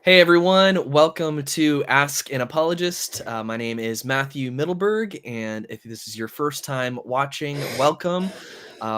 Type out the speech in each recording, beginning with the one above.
Hey everyone, welcome to Ask An Apologist. My name is Matthew Mittelberg, and if this is your first time watching, welcome.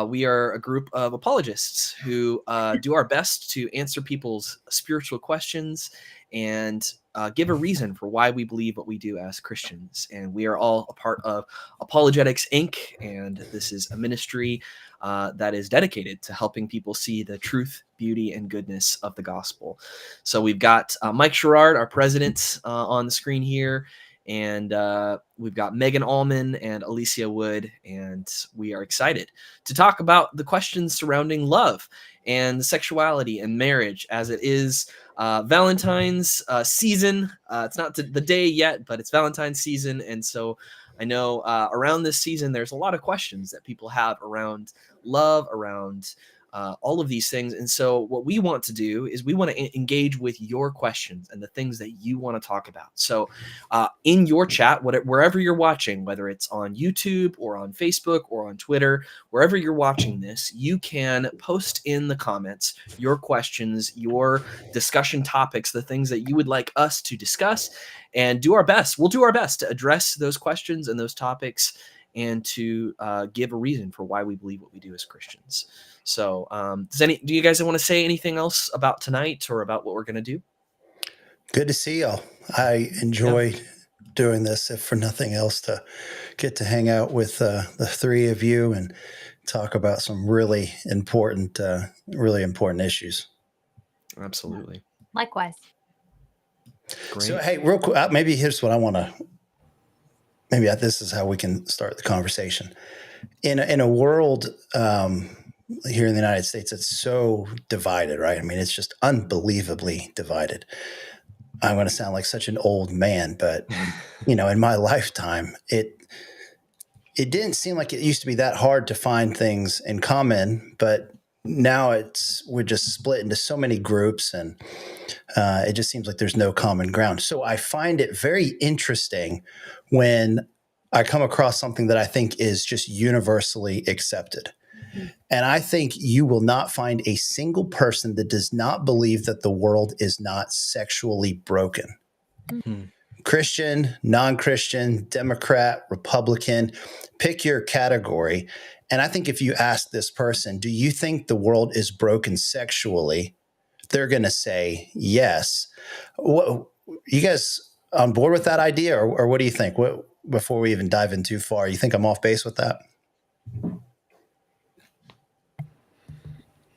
We are a group of apologists who do our best to answer people's spiritual questions and give a reason for why we believe what we do as Christians. And we are all a part of Apologetics Inc., and this is a ministry that is dedicated to helping people see the truth, beauty, and goodness of the gospel. So we've got Mike Sherrard, our president, on the screen here, and we've got Megan Almon and Alycia Wood, and we are excited to talk about the questions surrounding love and sexuality and marriage, as it is Valentine's season. It's not the day yet, but it's Valentine's season, and so I know around this season there's a lot of questions that people have around love, around all of these things. And so what we want to do is we want to engage with your questions and the things that you want to talk about. So in your chat, wherever you're watching, whether it's on YouTube or on Facebook or on Twitter, wherever you're watching this, you can post in the comments your questions, your discussion topics, the things that you would like us to discuss, and do our best. We'll do our best to address those questions and those topics and to give a reason for why we believe what we do as Christians. So do you guys want to say anything else about tonight or about what we're going to do? Good to see y'all. I enjoy doing this, if for nothing else, to get to hang out with the three of you and talk about some really important issues. Absolutely. Likewise. Great. So, hey, real quick, maybe here's what I want to. Maybe this is how we can start the conversation. In a world here in the United States, it's so divided, right? I mean, it's just unbelievably divided. I'm going to sound like such an old man, but in my lifetime, it didn't seem like it used to be that hard to find things in common, but now we're just split into so many groups, and it just seems like there's no common ground. So I find it very interesting when I come across something that I think is just universally accepted. And I think you will not find a single person that does not believe that the world is not sexually broken. Mm-hmm. Christian, non-Christian, Democrat, Republican, pick your category. And I think if you ask this person, do you think the world is broken sexually? They're going to say yes. You guys on board with that idea, or what do you think? Before we even dive in too far, you think I'm off base with that?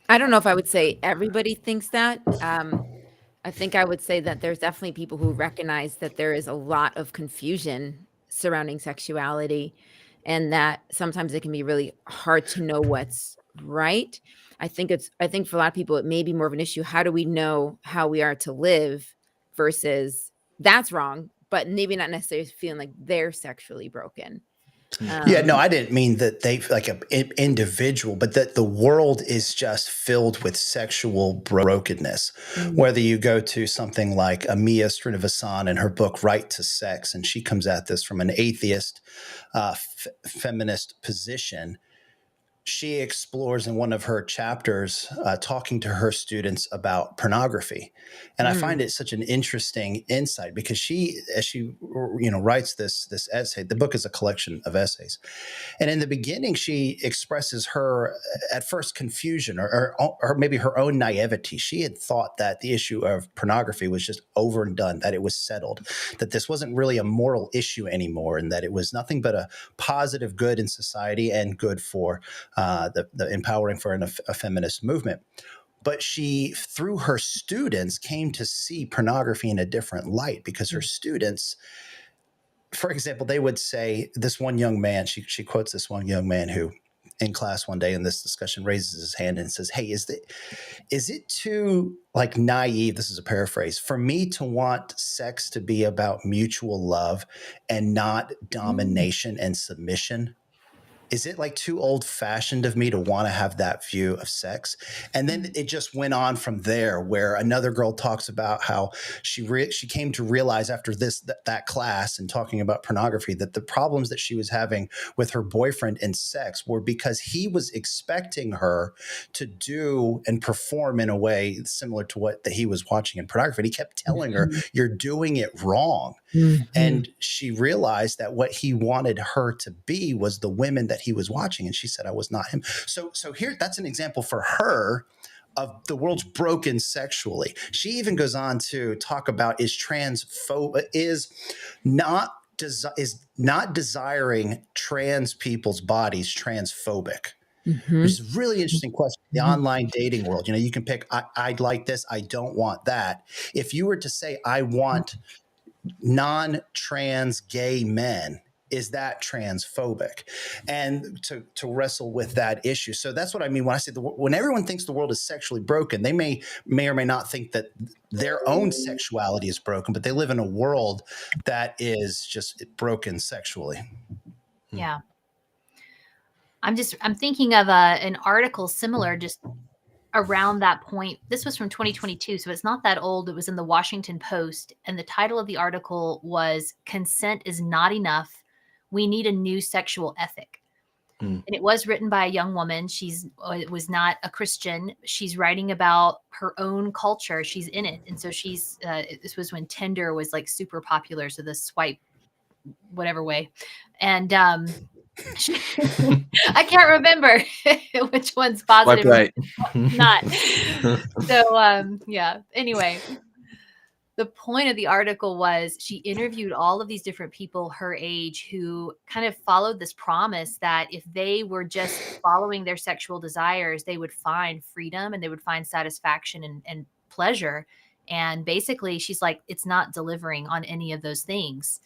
I don't know if I would say everybody thinks that. I think I would say that there's definitely people who recognize that there is a lot of confusion surrounding sexuality, and that sometimes it can be really hard to know what's right. I think for a lot of people, it may be more of an issue. How do we know how we are to live versus that's wrong, but maybe not necessarily feeling like they're sexually broken. No, I didn't mean that they like an individual, but that the world is just filled with sexual brokenness. Mm-hmm. Whether you go to something like Amiya Srinivasan in her book, Right to Sex, and she comes at this from an atheist, feminist position. She explores in one of her chapters talking to her students about pornography. And I find it such an interesting insight because as she writes this essay, the book is a collection of essays. And in the beginning, she expresses her, at first, confusion or maybe her own naivety. She had thought that the issue of pornography was just over and done, that it was settled, that this wasn't really a moral issue anymore, and that it was nothing but a positive good in society and good for the empowering for a feminist movement. But she, through her students, came to see pornography in a different light because her students, for example, they would say, this one young man, she quotes this one young man who in class one day in this discussion raises his hand and says, hey, is it too like naive, this is a paraphrase, for me to want sex to be about mutual love and not domination and submission? is it like too old fashioned of me to want to have that view of sex? And then it just went on from there, where another girl talks about how she came to realize after that class and talking about pornography, that the problems that she was having with her boyfriend in sex were because he was expecting her to do and perform in a way similar to what that he was watching in pornography. And he kept telling her, "You're doing it wrong." And she realized that what he wanted her to be was the women that he was watching. And she said, "I was not him." So here, that's an example for her of the world's broken sexually. She even goes on to talk about is not desiring trans people's bodies transphobic. Which is a really interesting question. The online dating world, you can pick, I like this, I don't want that. If you were to say, I want non-trans gay men, is that transphobic? And to wrestle with that issue. So that's what I mean when I say when everyone thinks the world is sexually broken, they may or may not think that their own sexuality is broken, but they live in a world that is just broken sexually. Yeah. I'm thinking of an article similar, just around that point. This was from 2022, so it's not that old. It was in the Washington Post, and the title of the article was "Consent is Not Enough. We Need a New Sexual Ethic." And it was written by a young woman. It was not a Christian. She's writing about her own culture. She's in it. And so this was when Tinder was like super popular. So the swipe, whatever way. And, I can't remember which one's positive. Right. Not. So, yeah. Anyway, the point of the article was she interviewed all of these different people her age who kind of followed this promise that if they were just following their sexual desires, they would find freedom and they would find satisfaction and pleasure. And basically, she's like, it's not delivering on any of those things.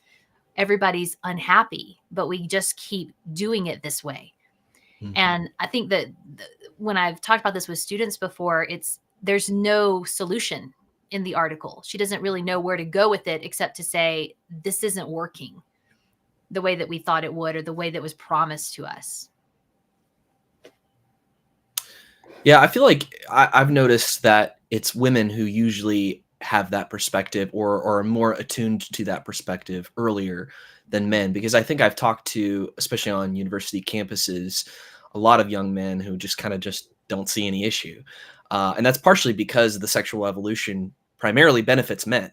Everybody's unhappy, but we just keep doing it this way. And I think that when I've talked about this with students before, there's no solution in the article. She doesn't really know where to go with it, except to say, this isn't working the way that we thought it would, or the way that was promised to us. Yeah, I feel like I've noticed that it's women who usually have that perspective or are more attuned to that perspective earlier than men, because I think I've talked to, especially on university campuses, a lot of young men who just don't see any issue. And that's partially because the sexual evolution primarily benefits men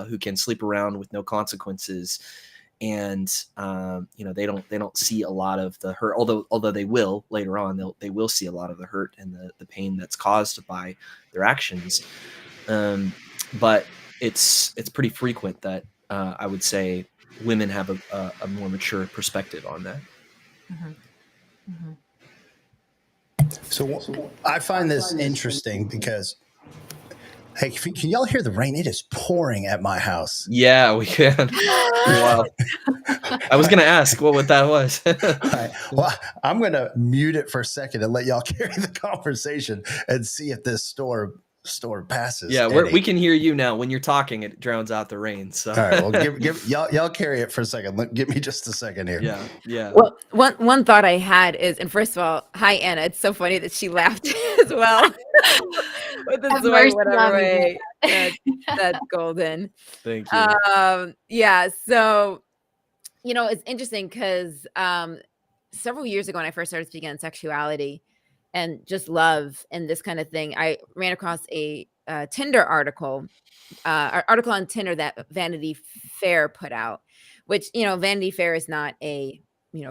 who can sleep around with no consequences. And, they don't see a lot of the hurt, although they will later on, they will see a lot of the hurt and the pain that's caused by their actions. But it's pretty frequent that I would say women have a more mature perspective on that. So I find this interesting because, hey, can y'all hear the rain? It is pouring at my house. Yeah, we can. Wow. I was going to ask what that was. Right. Well, I'm going to mute it for a second and let y'all carry the conversation and see if this storm passes. Yeah, we can hear you now. When you're talking, it drowns out the rain. So, all right. Well, give y'all carry it for a second. Give me just a second here. Yeah. Well, one thought I had is, and first of all, hi Anna. It's so funny that she laughed as well. With the story, whatever way. That's golden. Thank you. Yeah. So, it's interesting because several years ago when I first started speaking on sexuality and just love and this kind of thing, I ran across a Tinder article on Tinder that Vanity Fair put out, which, Vanity Fair is not a,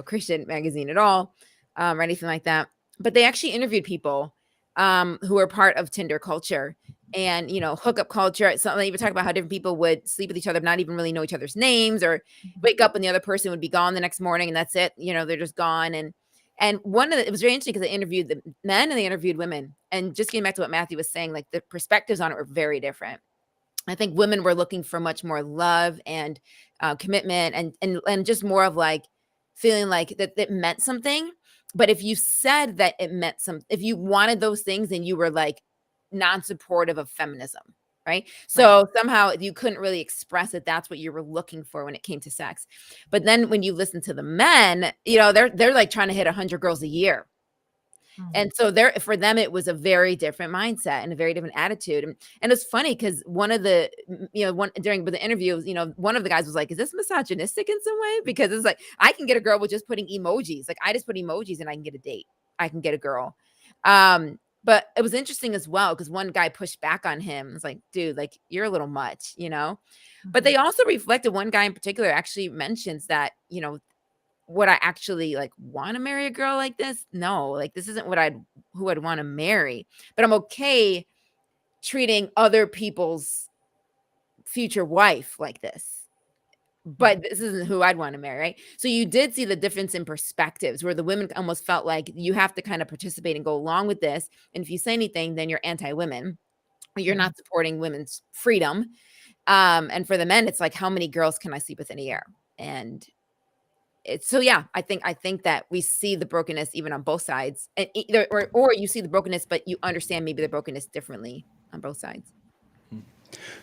Christian magazine at all, or anything like that. But they actually interviewed people who are part of Tinder culture and, hookup culture. Something they even talk about how different people would sleep with each other, not even really know each other's names, or wake up and the other person would be gone the next morning and that's it. They're just gone. And it was very interesting because they interviewed the men and they interviewed women. And just getting back to what Matthew was saying, like the perspectives on it were very different. I think women were looking for much more love and commitment and just more of like feeling like that meant something. But if you said that it meant if you wanted those things, then you were like non-supportive of feminism, right? So somehow you couldn't really express it. That's what you were looking for when it came to sex. But then when you listen to the men, you know, they're like trying to hit 100 girls a year. And so for them, it was a very different mindset and a very different attitude. And it's funny because one of the, during the interview, you know, one of the guys was like, is this misogynistic in some way? Because it's like, I can get a girl with just putting emojis. Like I just put emojis and I can get a date. I can get a girl. But it was interesting as well, because one guy pushed back on him. It's like, dude, like you're a little much, you know? But they also reflected, one guy in particular actually mentions that, you know, would I actually like want to marry a girl like this? No, like this isn't who I'd want to marry, but I'm okay treating other people's future wife like this. But this isn't who I'd want to marry, right? So you did see the difference in perspectives, where the women almost felt like you have to kind of participate and go along with this. And if you say anything, then you're anti-women. You're not supporting women's freedom. And for the men, it's like, how many girls can I sleep with in a year? And so yeah, I think that we see the brokenness even on both sides, and either or you see the brokenness, but you understand maybe the brokenness differently on both sides.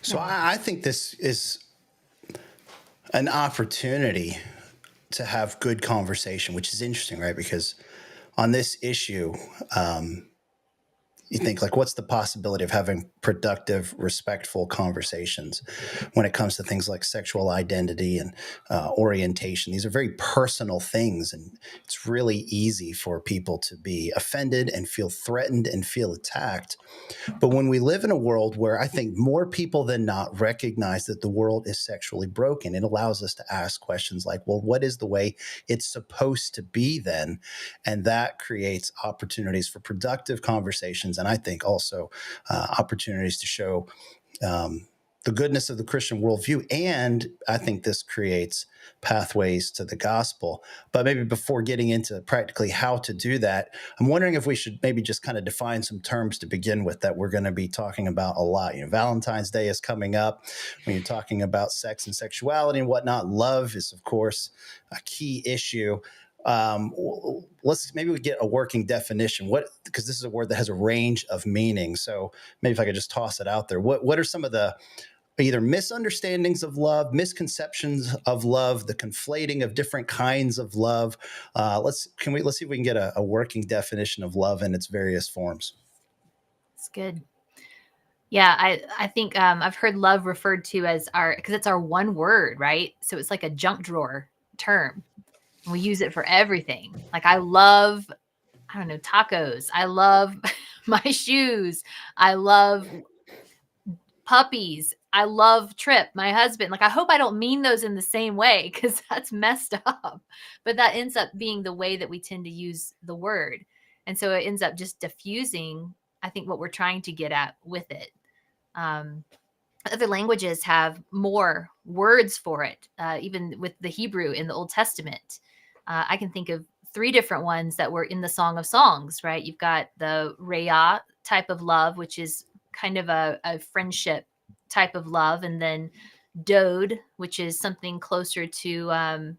So I think this is an opportunity to have good conversation, which is interesting, right? Because on this issue, you think like, what's the possibility of having productive, respectful conversations when it comes to things like sexual identity and orientation? These are very personal things, and it's really easy for people to be offended and feel threatened and feel attacked. But when we live in a world where I think more people than not recognize that the world is sexually broken, it allows us to ask questions like, well, what is the way it's supposed to be then? And that creates opportunities for productive conversations. And I think also opportunities to show the goodness of the Christian worldview. And I think this creates pathways to the gospel. But maybe before getting into practically how to do that, I'm wondering if we should maybe just kind of define some terms to begin with that we're going to be talking about a lot. You know, Valentine's Day is coming up. When you're talking about sex and sexuality and whatnot, love is, of course, a key issue. Maybe we get a working definition, because this is a word that has a range of meanings. So maybe if I could just toss it out there, what are some of the either misunderstandings of love, misconceptions of love, the conflating of different kinds of love? Let's see if we can get a working definition of love in its various forms. That's good. Yeah, I think I've heard love referred to as because it's our one word, right? So it's like a junk drawer term. We use it for everything. Like I love, I don't know, tacos. I love my shoes. I love puppies. I love Trip, my husband. Like I hope I don't mean those in the same way, because that's messed up. But that ends up being the way that we tend to use the word. And so it ends up just diffusing, I think, what we're trying to get at with it. Other languages have more words for it, even with the Hebrew in the Old Testament. I can think of 3 different ones that were in the Song of Songs, right? You've got the Re'ah type of love, which is kind of a friendship type of love. And then Dode, which is something closer to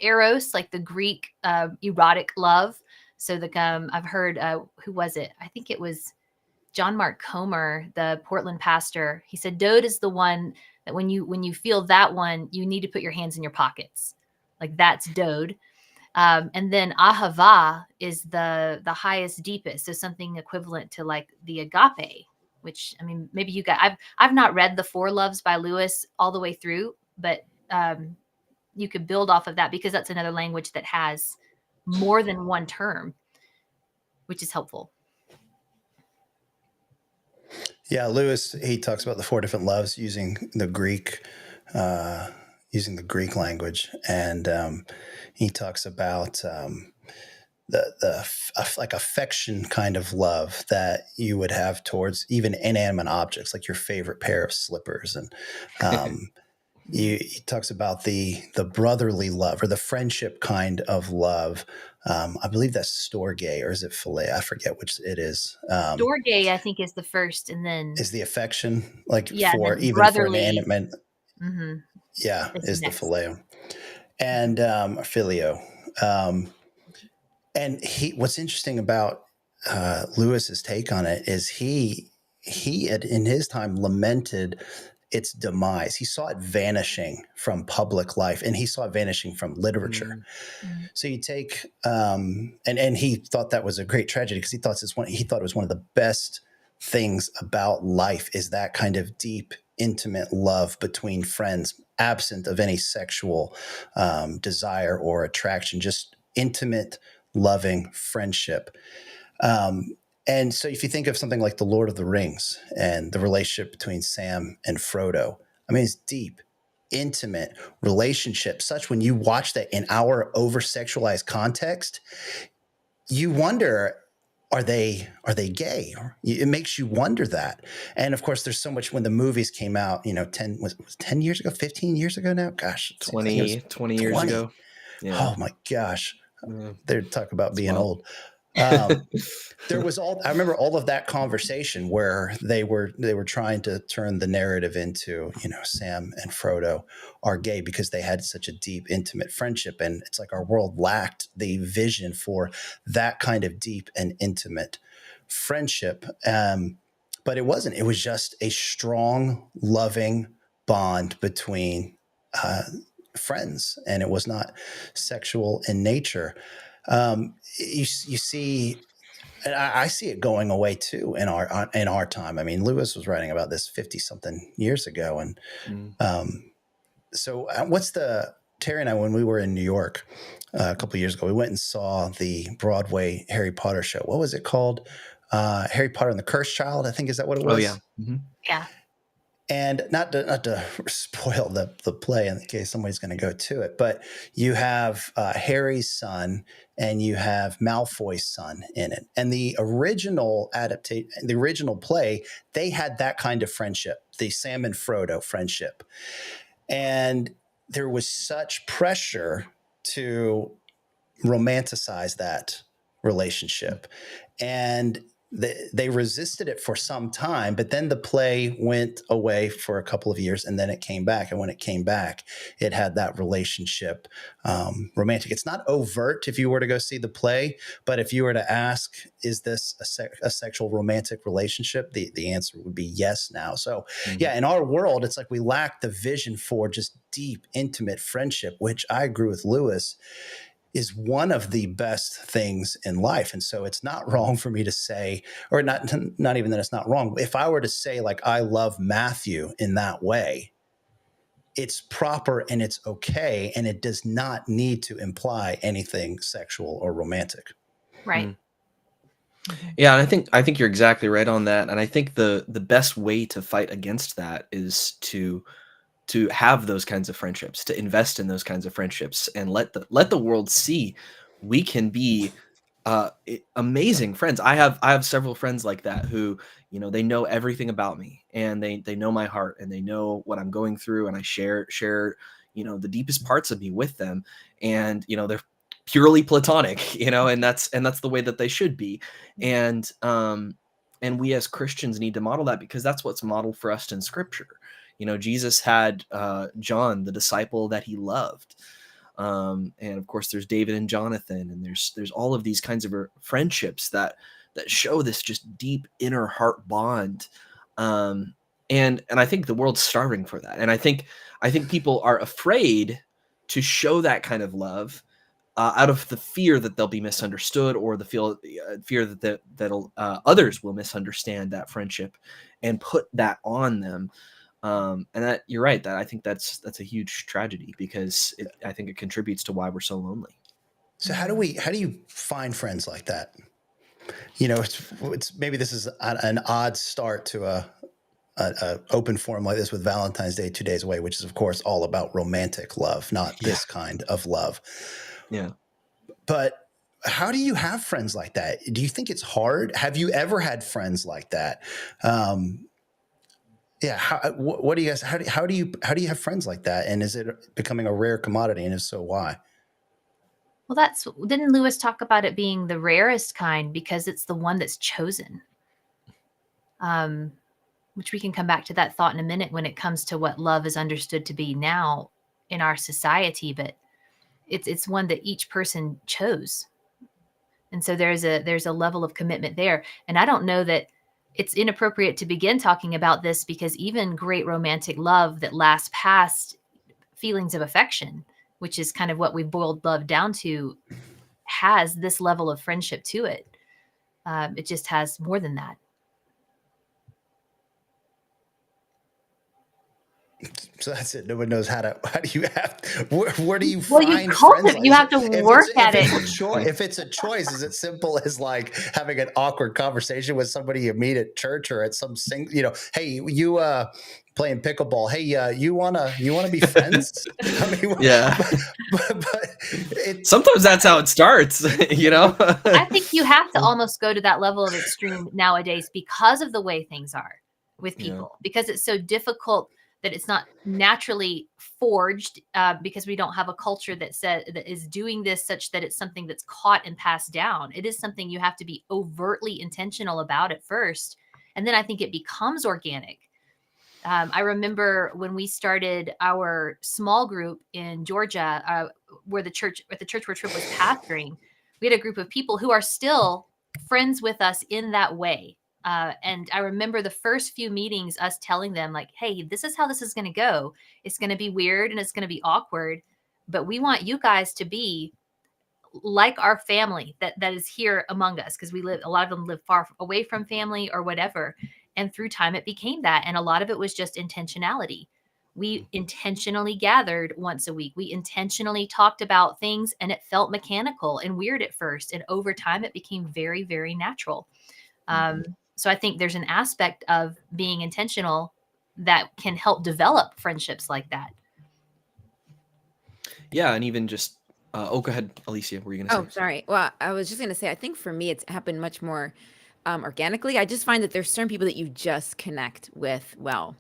Eros, like the Greek erotic love. So I've heard, who was it? I think it was John Mark Comer, the Portland pastor. He said, Dode is the one that when you feel that one, you need to put your hands in your pockets. Like that's Dode. And then Ahava is the highest, deepest. So something equivalent to like the agape, which, I mean, maybe you guys, I've not read the 4 Loves by Lewis all the way through, but you could build off of that, because that's another language that has more than one term, which is helpful. Yeah, Lewis, he talks about the 4 different loves using the Greek language, and he talks about like affection kind of love that you would have towards even inanimate objects, like your favorite pair of slippers, and he talks about the brotherly love or the friendship kind of love. I believe that's storge, or is it philia? I forget which it is. Storge, I think, is the first, and then is the affection, like yeah, for even brotherly, for inanimate. Mm-hmm. Yeah, is next. the phileo and filio. And what's interesting about Lewis's take on it is he he had in his time lamented its demise. He saw it vanishing from public life, and he saw it vanishing from literature. So you take and he thought that was a great tragedy, because he thought it was one of the best things about life, is that kind of deep, intimate love between friends, absent of any sexual desire or attraction, just intimate, loving friendship. And so if you think of something like The Lord of the Rings and the relationship between Sam and Frodo, I mean, it's deep, intimate relationship, such when you watch that in our over-sexualized context, you wonder, are they gay? It makes you wonder that. And of course, there's so much when the movies came out, 10 years ago, 15 years ago now? Gosh, 20 years ago. Yeah. Oh my gosh. Yeah. They're talking about being wild. old. I remember all of that conversation where they were trying to turn the narrative into, Sam and Frodo are gay because they had such a deep, intimate friendship. And it's like our world lacked the vision for that kind of deep and intimate friendship. But it wasn't. It was just a strong, loving bond between friends. And it was not sexual in nature. You see, and I see it going away too in our time. I mean, Lewis was writing about this 50-something years ago, and so Terry and I, when we were in New York a couple of years ago, we went and saw the Broadway Harry Potter show. What was it called? Harry Potter and the Cursed Child, I think. Is that what it was? Oh yeah. Mm-hmm. Yeah. And not to spoil the play in case somebody's going to go to it, but you have Harry's son and you have Malfoy's son in it. And the original play, they had that kind of friendship, the Sam and Frodo friendship. And there was such pressure to romanticize that relationship. And they resisted it for some time, but then the play went away for a couple of years, and then it came back. And when it came back, it had that relationship romantic. It's not overt if you were to go see the play, but if you were to ask, is this a sexual romantic relationship? The answer would be yes now. So yeah, in our world, it's like we lack the vision for just deep, intimate friendship, which I agree with Lewis is one of the best things in life. And so it's not wrong for me to say, or not even that it's not wrong. If I were to say, like, I love Matthew in that way, it's proper and it's okay. And it does not need to imply anything sexual or romantic. Right. Yeah. And I think you're exactly right on that. And I think the best way to fight against that is to have those kinds of friendships, to invest in those kinds of friendships, and let the world see we can be amazing friends. I have several friends like that who, they know everything about me, and they know my heart, and they know what I'm going through, and I share the deepest parts of me with them, and they're purely platonic, and that's the way that they should be. And we as Christians need to model that, because that's what's modeled for us in Scripture. Jesus had John, the disciple that he loved. And of course, there's David and Jonathan, and there's all of these kinds of friendships that show this just deep inner heart bond. And I think the world's starving for that. And I think people are afraid to show that kind of love out of the fear that they'll be misunderstood, or the fear that others will misunderstand that friendship and put that on them. And that you're right, that I think that's a huge tragedy, because I think it contributes to why we're so lonely. So how do you find friends like that? It's maybe this is an odd start to a open forum like this with Valentine's Day 2 days away, which is of course all about romantic love, not this kind of love. Yeah. But how do you have friends like that? Do you think it's hard? Have you ever had friends like that? Yeah. What do you guys? How do you have friends like that? And is it becoming a rare commodity? And if so, why? Well, didn't Lewis talk about it being the rarest kind because it's the one that's chosen? Which we can come back to that thought in a minute when it comes to what love is understood to be now in our society. But it's one that each person chose, and so there's a level of commitment there. And I don't know that it's inappropriate to begin talking about this because even great romantic love that lasts past feelings of affection, which is kind of what we've boiled love down to, has this level of friendship to it. It just has more than that. So that's it. No one knows how do you have, where do you Well, find you friends? you have to work at it. If it's a choice, is it simple as like having an awkward conversation with somebody you meet at church or at some hey, you playing pickleball. Hey, you wanna be friends? I mean, Yeah. but sometimes that's how it starts, I think you have to almost go to that level of extreme nowadays because of the way things are with people, because it's so difficult that it's not naturally forged, because we don't have a culture that is doing this such that it's something that's caught and passed down. It is something you have to be overtly intentional about at first. And then I think it becomes organic. I remember when we started our small group in Georgia, where the church where Trip was pastoring, we had a group of people who are still friends with us in that way. And I remember the first few meetings, us telling them like, hey, this is how this is going to go. It's going to be weird and it's going to be awkward, but we want you guys to be like our family that is here among us, because a lot of them live far away from family or whatever. And through time, it became that. And a lot of it was just intentionality. We intentionally gathered once a week. We intentionally talked about things, and it felt mechanical and weird at first. And over time, it became very, very natural. So I think there's an aspect of being intentional that can help develop friendships like that. Yeah. And even just, go ahead, Alycia, what were you going to say? Oh, sorry. Well, I was just going to say, I think for me, it's happened much more organically. I just find that there's certain people that you just connect with well.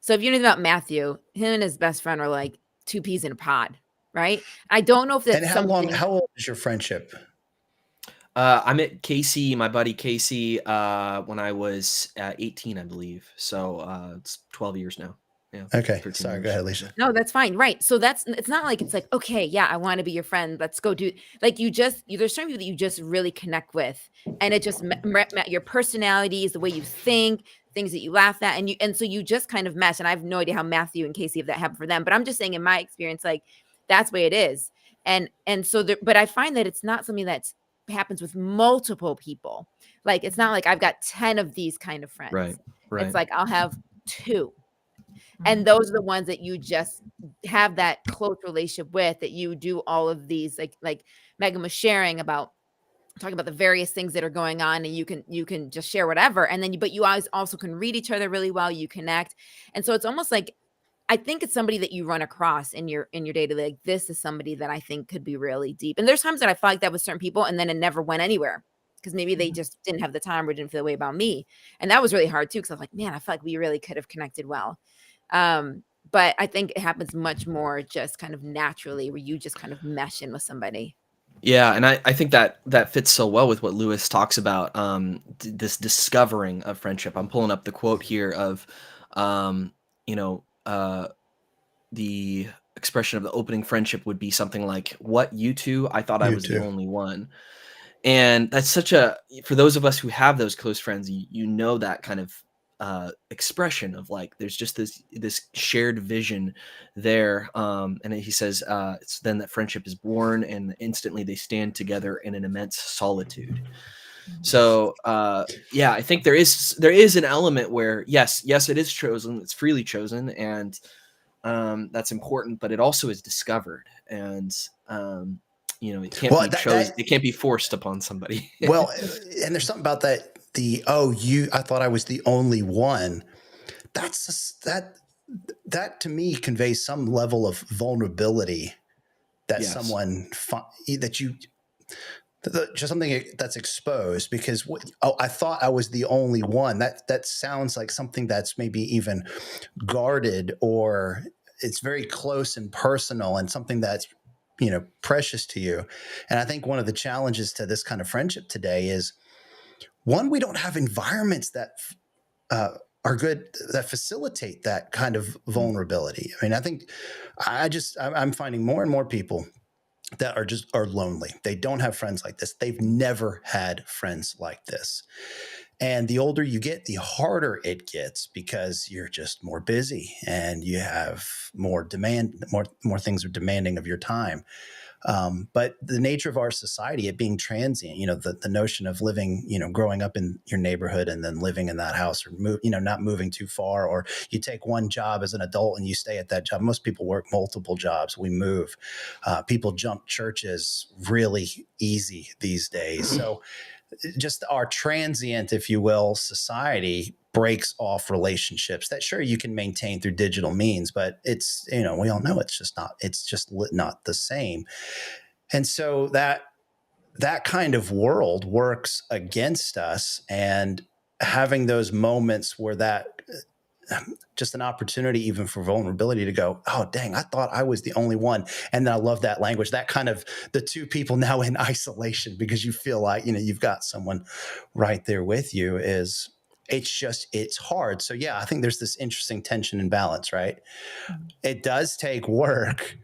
So if you know about Matthew, him and his best friend are like two peas in a pod, right? I don't know if that's how old is your friendship? I met Casey, my buddy Casey, when I was 18, I believe. So it's 12 years now. Yeah. Okay. Sorry. Go ahead, Alycia. No, that's fine. Right. So it's not like it's like, okay, yeah, I want to be your friend. Let's go do like there's certain people that you just really connect with, and it just your personalities, the way you think, things that you laugh at, and so you just kind of mesh. And I have no idea how Matthew and Casey, if that happened for them, but I'm just saying in my experience, like that's the way it is. And so but I find that it's not something that happens with multiple people. Like it's not like I've got 10 of these kind of friends. Right. It's like I'll have 2. And those are the ones that you just have that close relationship with, that you do all of these, like Megan was sharing about, talking about the various things that are going on, and you can just share whatever. And then but you always also can read each other really well. You connect. And so it's almost like, I think it's somebody that you run across in your day-to-day. Like, this is somebody that I think could be really deep. And there's times that I felt like that with certain people, and then it never went anywhere because maybe they just didn't have the time or didn't feel the way about me. And that was really hard too, because I was like, man, I felt like we really could have connected well. But I think it happens much more just kind of naturally, where you just kind of mesh in with somebody. Yeah. And I think that fits so well with what Lewis talks about, this discovering of friendship. I'm pulling up the quote here of, the expression of the opening friendship would be something like, what, you two? I thought I was the only one. And that's for those of us who have those close friends, that kind of expression of like, there's just this shared vision there. And he says, it's then that friendship is born, and instantly they stand together in an immense solitude. So I think there is an element where yes, it is chosen, it's freely chosen, and that's important, but it also is discovered, and it can't be chosen. It can't be forced upon somebody. Well, and there's something about that. I thought I was the only one. That to me conveys some level of vulnerability that someone just something that's exposed, because I thought I was the only one. That sounds like something that's maybe even guarded, or it's very close and personal, and something that's precious to you. And I think one of the challenges to this kind of friendship today is, one, we don't have environments that are good, that facilitate that kind of vulnerability. I mean, I think I'm finding more and more people that are lonely. They don't have friends like this. They've never had friends like this. And the older you get, the harder it gets because you're just more busy and you have more demand, more things are demanding of your time. But the nature of our society, it being transient, the notion of living, growing up in your neighborhood and then living in that house, or not moving too far, or you take one job as an adult and you stay at that job. Most people work multiple jobs. We move. People jump churches really easy these days. So just our transient, if you will, society breaks off relationships that sure you can maintain through digital means, but it's, we all know it's just not the same. And so that kind of world works against us, and having those moments where that just an opportunity even for vulnerability to go, oh, dang, I thought I was the only one. And then I love that language, that kind of the two people now in isolation, because you feel like, you've got someone right there with you it's hard. So yeah, I think there's this interesting tension and balance, right? Mm-hmm. It does take work,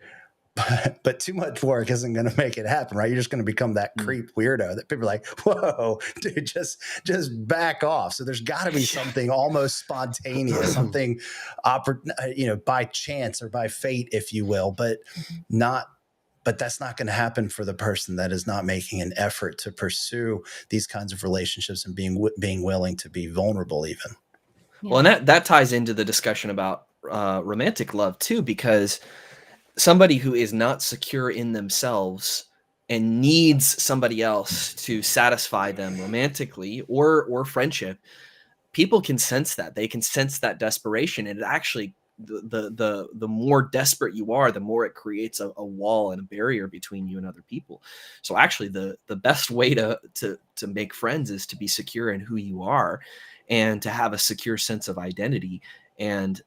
but too much work isn't going to make it happen, right? You're just going to become that creep weirdo that people are like, whoa, dude, just back off. So there's got to be something almost spontaneous, something, by chance or by fate, if you will, but that's not going to happen for the person that is not making an effort to pursue these kinds of relationships and being willing to be vulnerable even. Yeah. Well, and that ties into the discussion about romantic love too, because somebody who is not secure in themselves and needs somebody else to satisfy them romantically or friendship, people can sense that. They can sense that desperation, and it actually, the more desperate you are, the more it creates a wall and a barrier between you and other people. So actually, the best way to make friends is to be secure in who you are and to have a secure sense of identity. And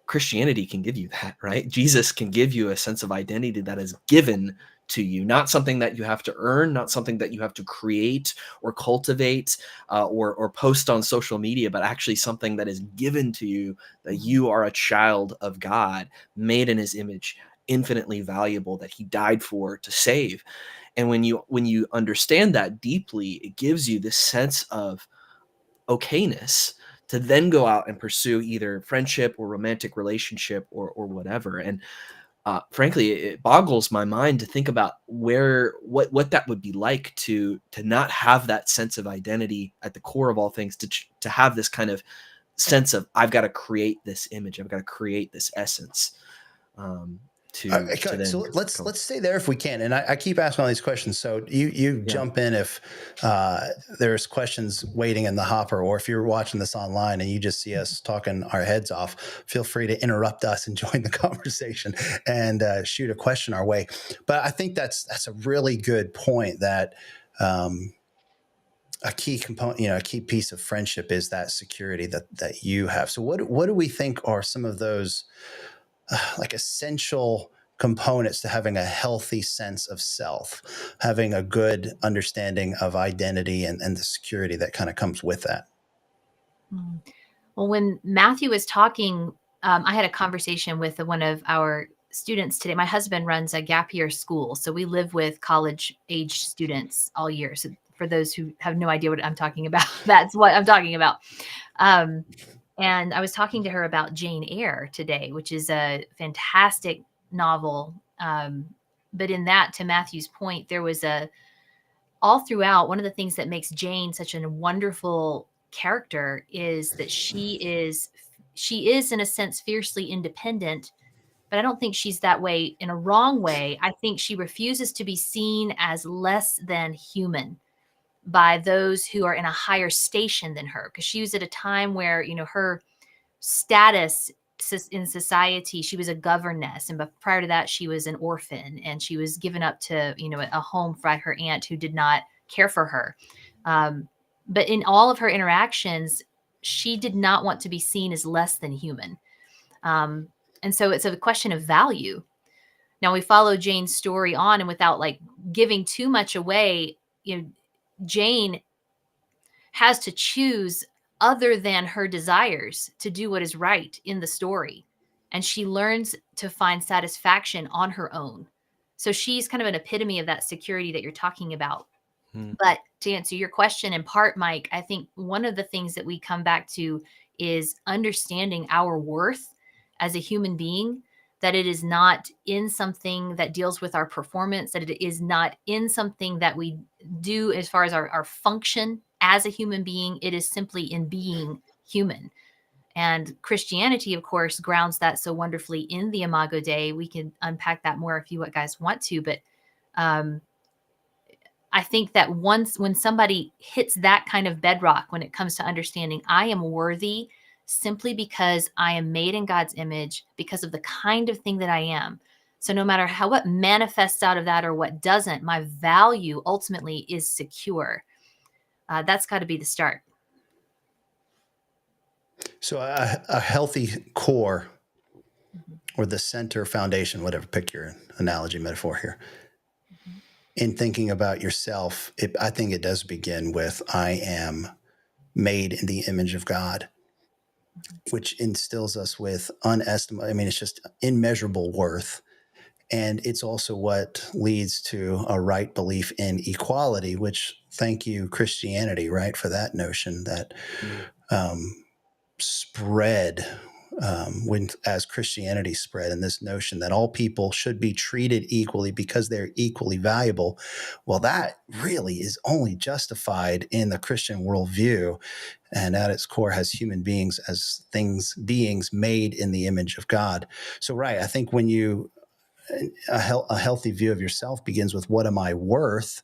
Christianity can give you that, right? Jesus can give you a sense of identity that is given to you, not something that you have to earn, not something that you have to create or cultivate or post on social media, but actually something that is given to you, that you are a child of God, made in his image, infinitely valuable, that he died for to save. And when you understand that deeply, it gives you this sense of okayness to then go out and pursue either friendship or romantic relationship or whatever. And frankly, it boggles my mind to think about what that would be like to not have that sense of identity at the core of all things, to have this kind of sense of, I've got to create this image, I've got to create this essence. So let's stay there if we can. And I keep asking all these questions. So you jump in if there's questions waiting in the hopper, or if you're watching this online and you just see us talking our heads off, feel free to interrupt us and join the conversation and shoot a question our way. But I think that's a really good point, that a key component, a key piece of friendship is that security that you have. So what do we think are some of those like essential components to having a healthy sense of self, having a good understanding of identity and the security that kind of comes with that? Well, when Matthew was talking, I had a conversation with one of our students today. My husband runs a gap year school, so we live with college age students all year. So for those who have no idea what I'm talking about, that's what I'm talking about. And I was talking to her about Jane Eyre today, which is a fantastic novel. But in that, to Matthew's point, there was all throughout, one of the things that makes Jane such a wonderful character is that she is in a sense fiercely independent, but I don't think she's that way in a wrong way. I think she refuses to be seen as less than human by those who are in a higher station than her, because she was at a time where, her status in society, she was a governess, and prior to that she was an orphan, and she was given up to a home by her aunt who did not care for her. But in all of her interactions, she did not want to be seen as less than human. And so it's a question of value. Now we follow Jane's story on, and without giving too much away, Jane has to choose other than her desires to do what is right in the story. And she learns to find satisfaction on her own. So she's kind of an epitome of that security that you're talking about. But to answer your question in part, Mike, I think one of the things that we come back to is understanding our worth as a human being, that it is not in something that deals with our performance, that it is not in something that we do as far as our function as a human being. It is simply in being human. And Christianity, of course, grounds that so wonderfully in the Imago Dei. We can unpack that more if you guys want to, but I think that when somebody hits that kind of bedrock, when it comes to understanding I am worthy simply because I am made in God's image, because of the kind of thing that I am. So no matter what manifests out of that or what doesn't, my value ultimately is secure. That's got to be the start. So a healthy core, or the center foundation, whatever, pick your analogy, metaphor here. In thinking about yourself, I think it does begin with I am made in the image of God, which instills us with it's just immeasurable worth. And it's also what leads to a right belief in equality, which, thank you, Christianity, right, for that notion that spread as Christianity spread, and this notion that all people should be treated equally because they're equally valuable. Well, that really is only justified in the Christian worldview, and at its core has human beings as beings made in the image of God. So, right, I think when a healthy view of yourself begins with what am I worth?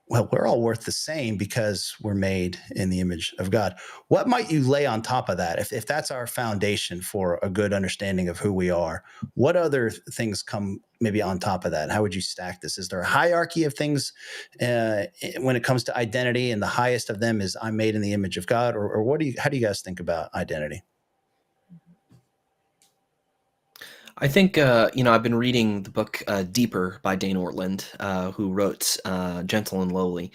Well, we're all worth the same because we're made in the image of God. What might you lay on top of that? If that's our foundation for a good understanding of who we are, what other things come maybe on top of that? How would you stack this? Is there a hierarchy of things when it comes to identity, and the highest of them is I'm made in the image of God? Or how do you guys think about identity? I think, I've been reading the book Deeper by Dane Ortland, who wrote Gentle and Lowly,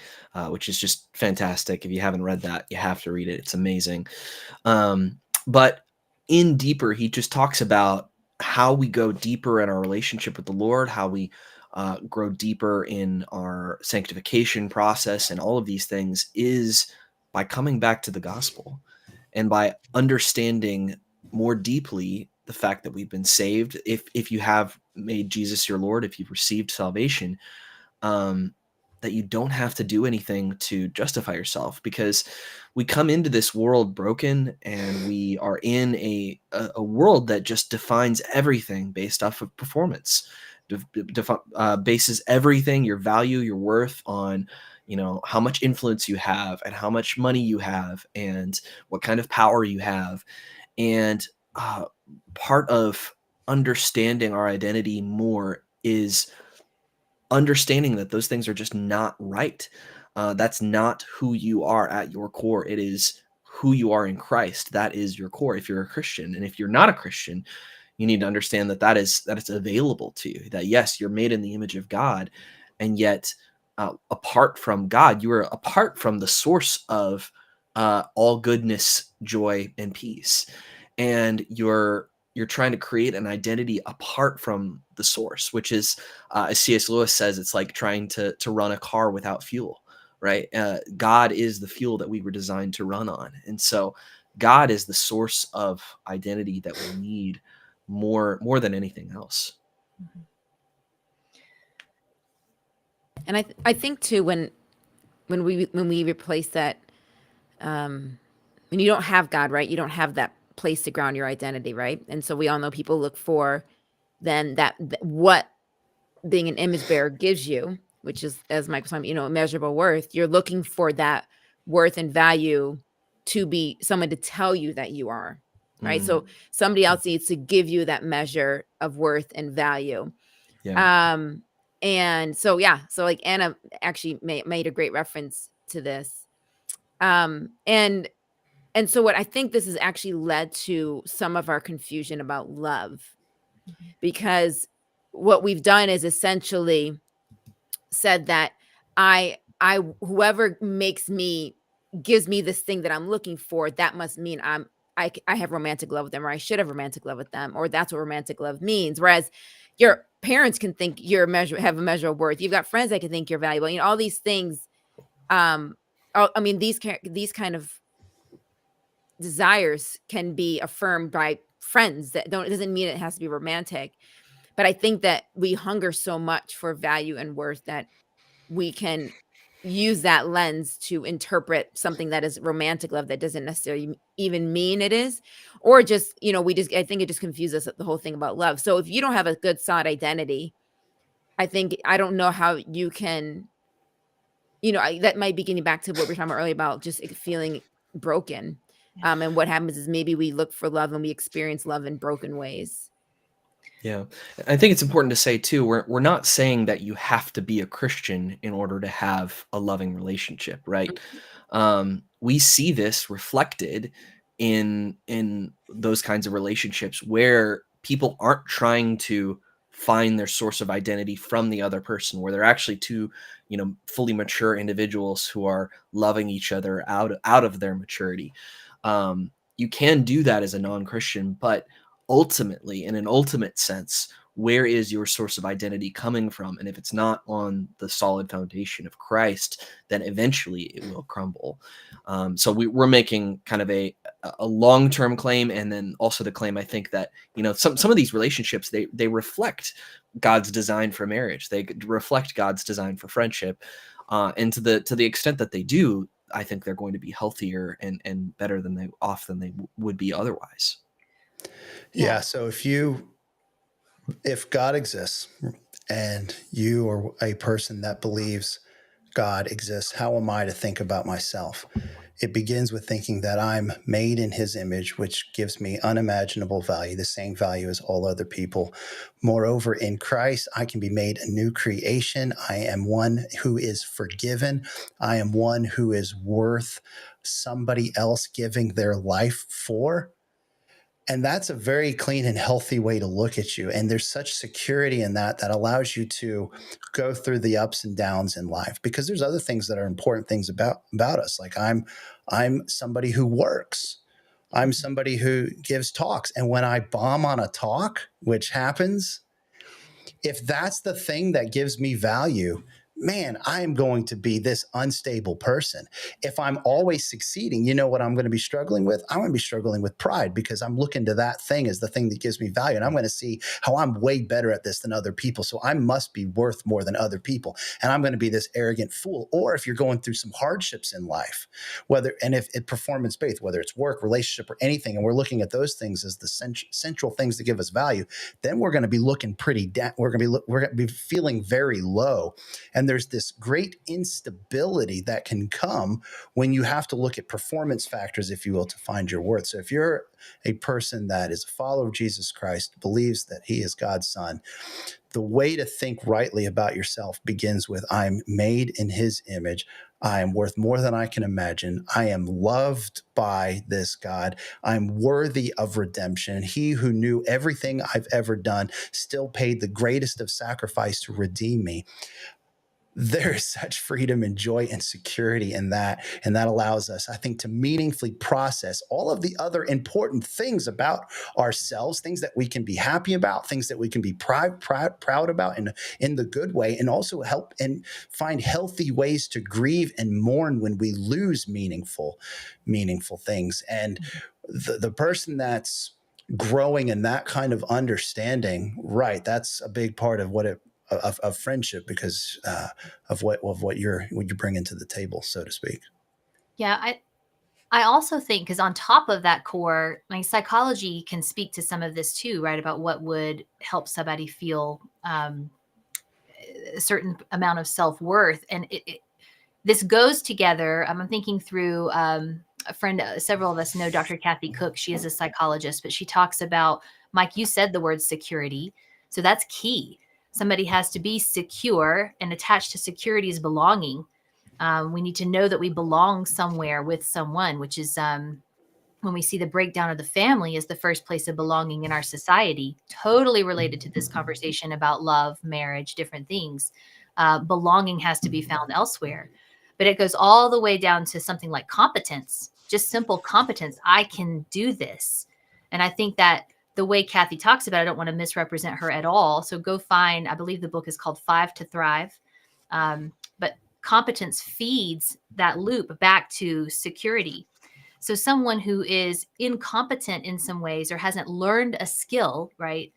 which is just fantastic. If you haven't read that, you have to read it. It's amazing. But in Deeper, he just talks about how we go deeper in our relationship with the Lord, how we grow deeper in our sanctification process, and all of these things is by coming back to the gospel and by understanding more deeply the fact that we've been saved. If you have made Jesus your Lord, if you've received salvation, that you don't have to do anything to justify yourself, because we come into this world broken, and we are in a world that just defines everything based off of performance, bases everything, your value, your worth, on how much influence you have and how much money you have and what kind of power you have. And part of understanding our identity more is understanding that those things are just not right. That's not who you are at your core. It is who you are in Christ. That is your core if you're a Christian. And if you're not a Christian, you need to understand that it's available to you, that yes, you're made in the image of God, and yet apart from God, you are apart from the source of all goodness, joy, and peace. And you're trying to create an identity apart from the source, which is, as C.S. Lewis says, it's like trying to run a car without fuel, right? God is the fuel that we were designed to run on. And so God is the source of identity that we need more than anything else. And I think too, when we replace that, when you don't have God, right? You don't have that place to ground your identity, right? And so we all know people look for then what being an image bearer gives you, which is, as Mike was talking, immeasurable worth. You're looking for that worth and value to be someone to tell you that you are, right? So somebody else needs to give you that measure of worth and value. Yeah. And so, so like Anna actually made a great reference to this. And so what I think this has actually led to some of our confusion about love, because what we've done is essentially said that whoever gives me this thing that I'm looking for, that must mean I have romantic love with them, or I should have romantic love with them, or that's what romantic love means. Whereas your parents can think have a measure of worth. You've got friends that can think you're valuable. All these things I mean, these kind of desires can be affirmed by friends. It doesn't mean it has to be romantic, but I think that we hunger so much for value and worth that we can use that lens to interpret something that is romantic love that doesn't necessarily even mean it is, or just, I think it just confuses the whole thing about love. So if you don't have a good solid identity, I don't know how you can, that might be getting back to what we were talking about earlier about just feeling broken. And what happens is maybe we look for love and we experience love in broken ways. Yeah. I think it's important to say too, we're not saying that you have to be a Christian in order to have a loving relationship, right? We see this reflected in those kinds of relationships where people aren't trying to find their source of identity from the other person, where they're actually two, fully mature individuals who are loving each other out of their maturity. You can do that as a non-Christian, but ultimately, in an ultimate sense, where is your source of identity coming from? And if it's not on the solid foundation of Christ, then eventually it will crumble. So we're making kind of a long-term claim, and then also the claim, I think, that some of these relationships, they reflect God's design for marriage. They reflect God's design for friendship, and to the extent that they do, I think they're going to be healthier and better than they would be otherwise. Yeah. So if God exists and you are a person that believes God exists, how am I to think about myself? It begins with thinking that I'm made in his image, which gives me unimaginable value, the same value as all other people. Moreover, in Christ, I can be made a new creation. I am one who is forgiven. I am one who is worth somebody else giving their life for. And that's a very clean and healthy way to look at you. And there's such security in that allows you to go through the ups and downs in life, because there's other things that are important things about us. Like I'm somebody who works. I'm somebody who gives talks. And when I bomb on a talk, which happens, if that's the thing that gives me value, man, I am going to be this unstable person. If I'm always succeeding, you know what I'm going to be struggling with? I'm going to be struggling with pride, because I'm looking to that thing as the thing that gives me value. And I'm going to see how I'm way better at this than other people. So I must be worth more than other people. And I'm going to be this arrogant fool. Or if you're going through some hardships in life, if it's performance-based, whether it's work, relationship, or anything, and we're looking at those things as the central things that give us value, then we're going to be looking pretty down. We're going to be feeling very low. And there's this great instability that can come when you have to look at performance factors, if you will, to find your worth. So if you're a person that is a follower of Jesus Christ, believes that he is God's son, the way to think rightly about yourself begins with, I'm made in his image. I am worth more than I can imagine. I am loved by this God. I'm worthy of redemption. He who knew everything I've ever done still paid the greatest of sacrifice to redeem me. There is such freedom and joy and security in that. And that allows us, I think, to meaningfully process all of the other important things about ourselves, things that we can be happy about, things that we can be proud about in the good way, and also help and find healthy ways to grieve and mourn when we lose meaningful things. And the person that's growing in that kind of understanding, right, that's a big part of what of friendship, because of what you bring into the table, so to speak. Yeah, I also think, because on top of that core, like, psychology can speak to some of this too, right? About what would help somebody feel a certain amount of self-worth. And this goes together. I'm thinking through a friend, several of us know Dr. Kathy Cook. She is a psychologist, but she talks about, Mike, you said the word security. So that's key. Somebody has to be secure, and attached to security is belonging. We need to know that we belong somewhere with someone, which is when we see the breakdown of the family as the first place of belonging in our society, totally related to this conversation about love, marriage, different things. Belonging has to be found elsewhere. But it goes all the way down to something like competence, just simple competence. I can do this. And I think that the way Kathy talks about it, I don't want to misrepresent her at all. So go find, I believe the book is called 5 to Thrive. But competence feeds that loop back to security. So someone who is incompetent in some ways or hasn't learned a skill, right,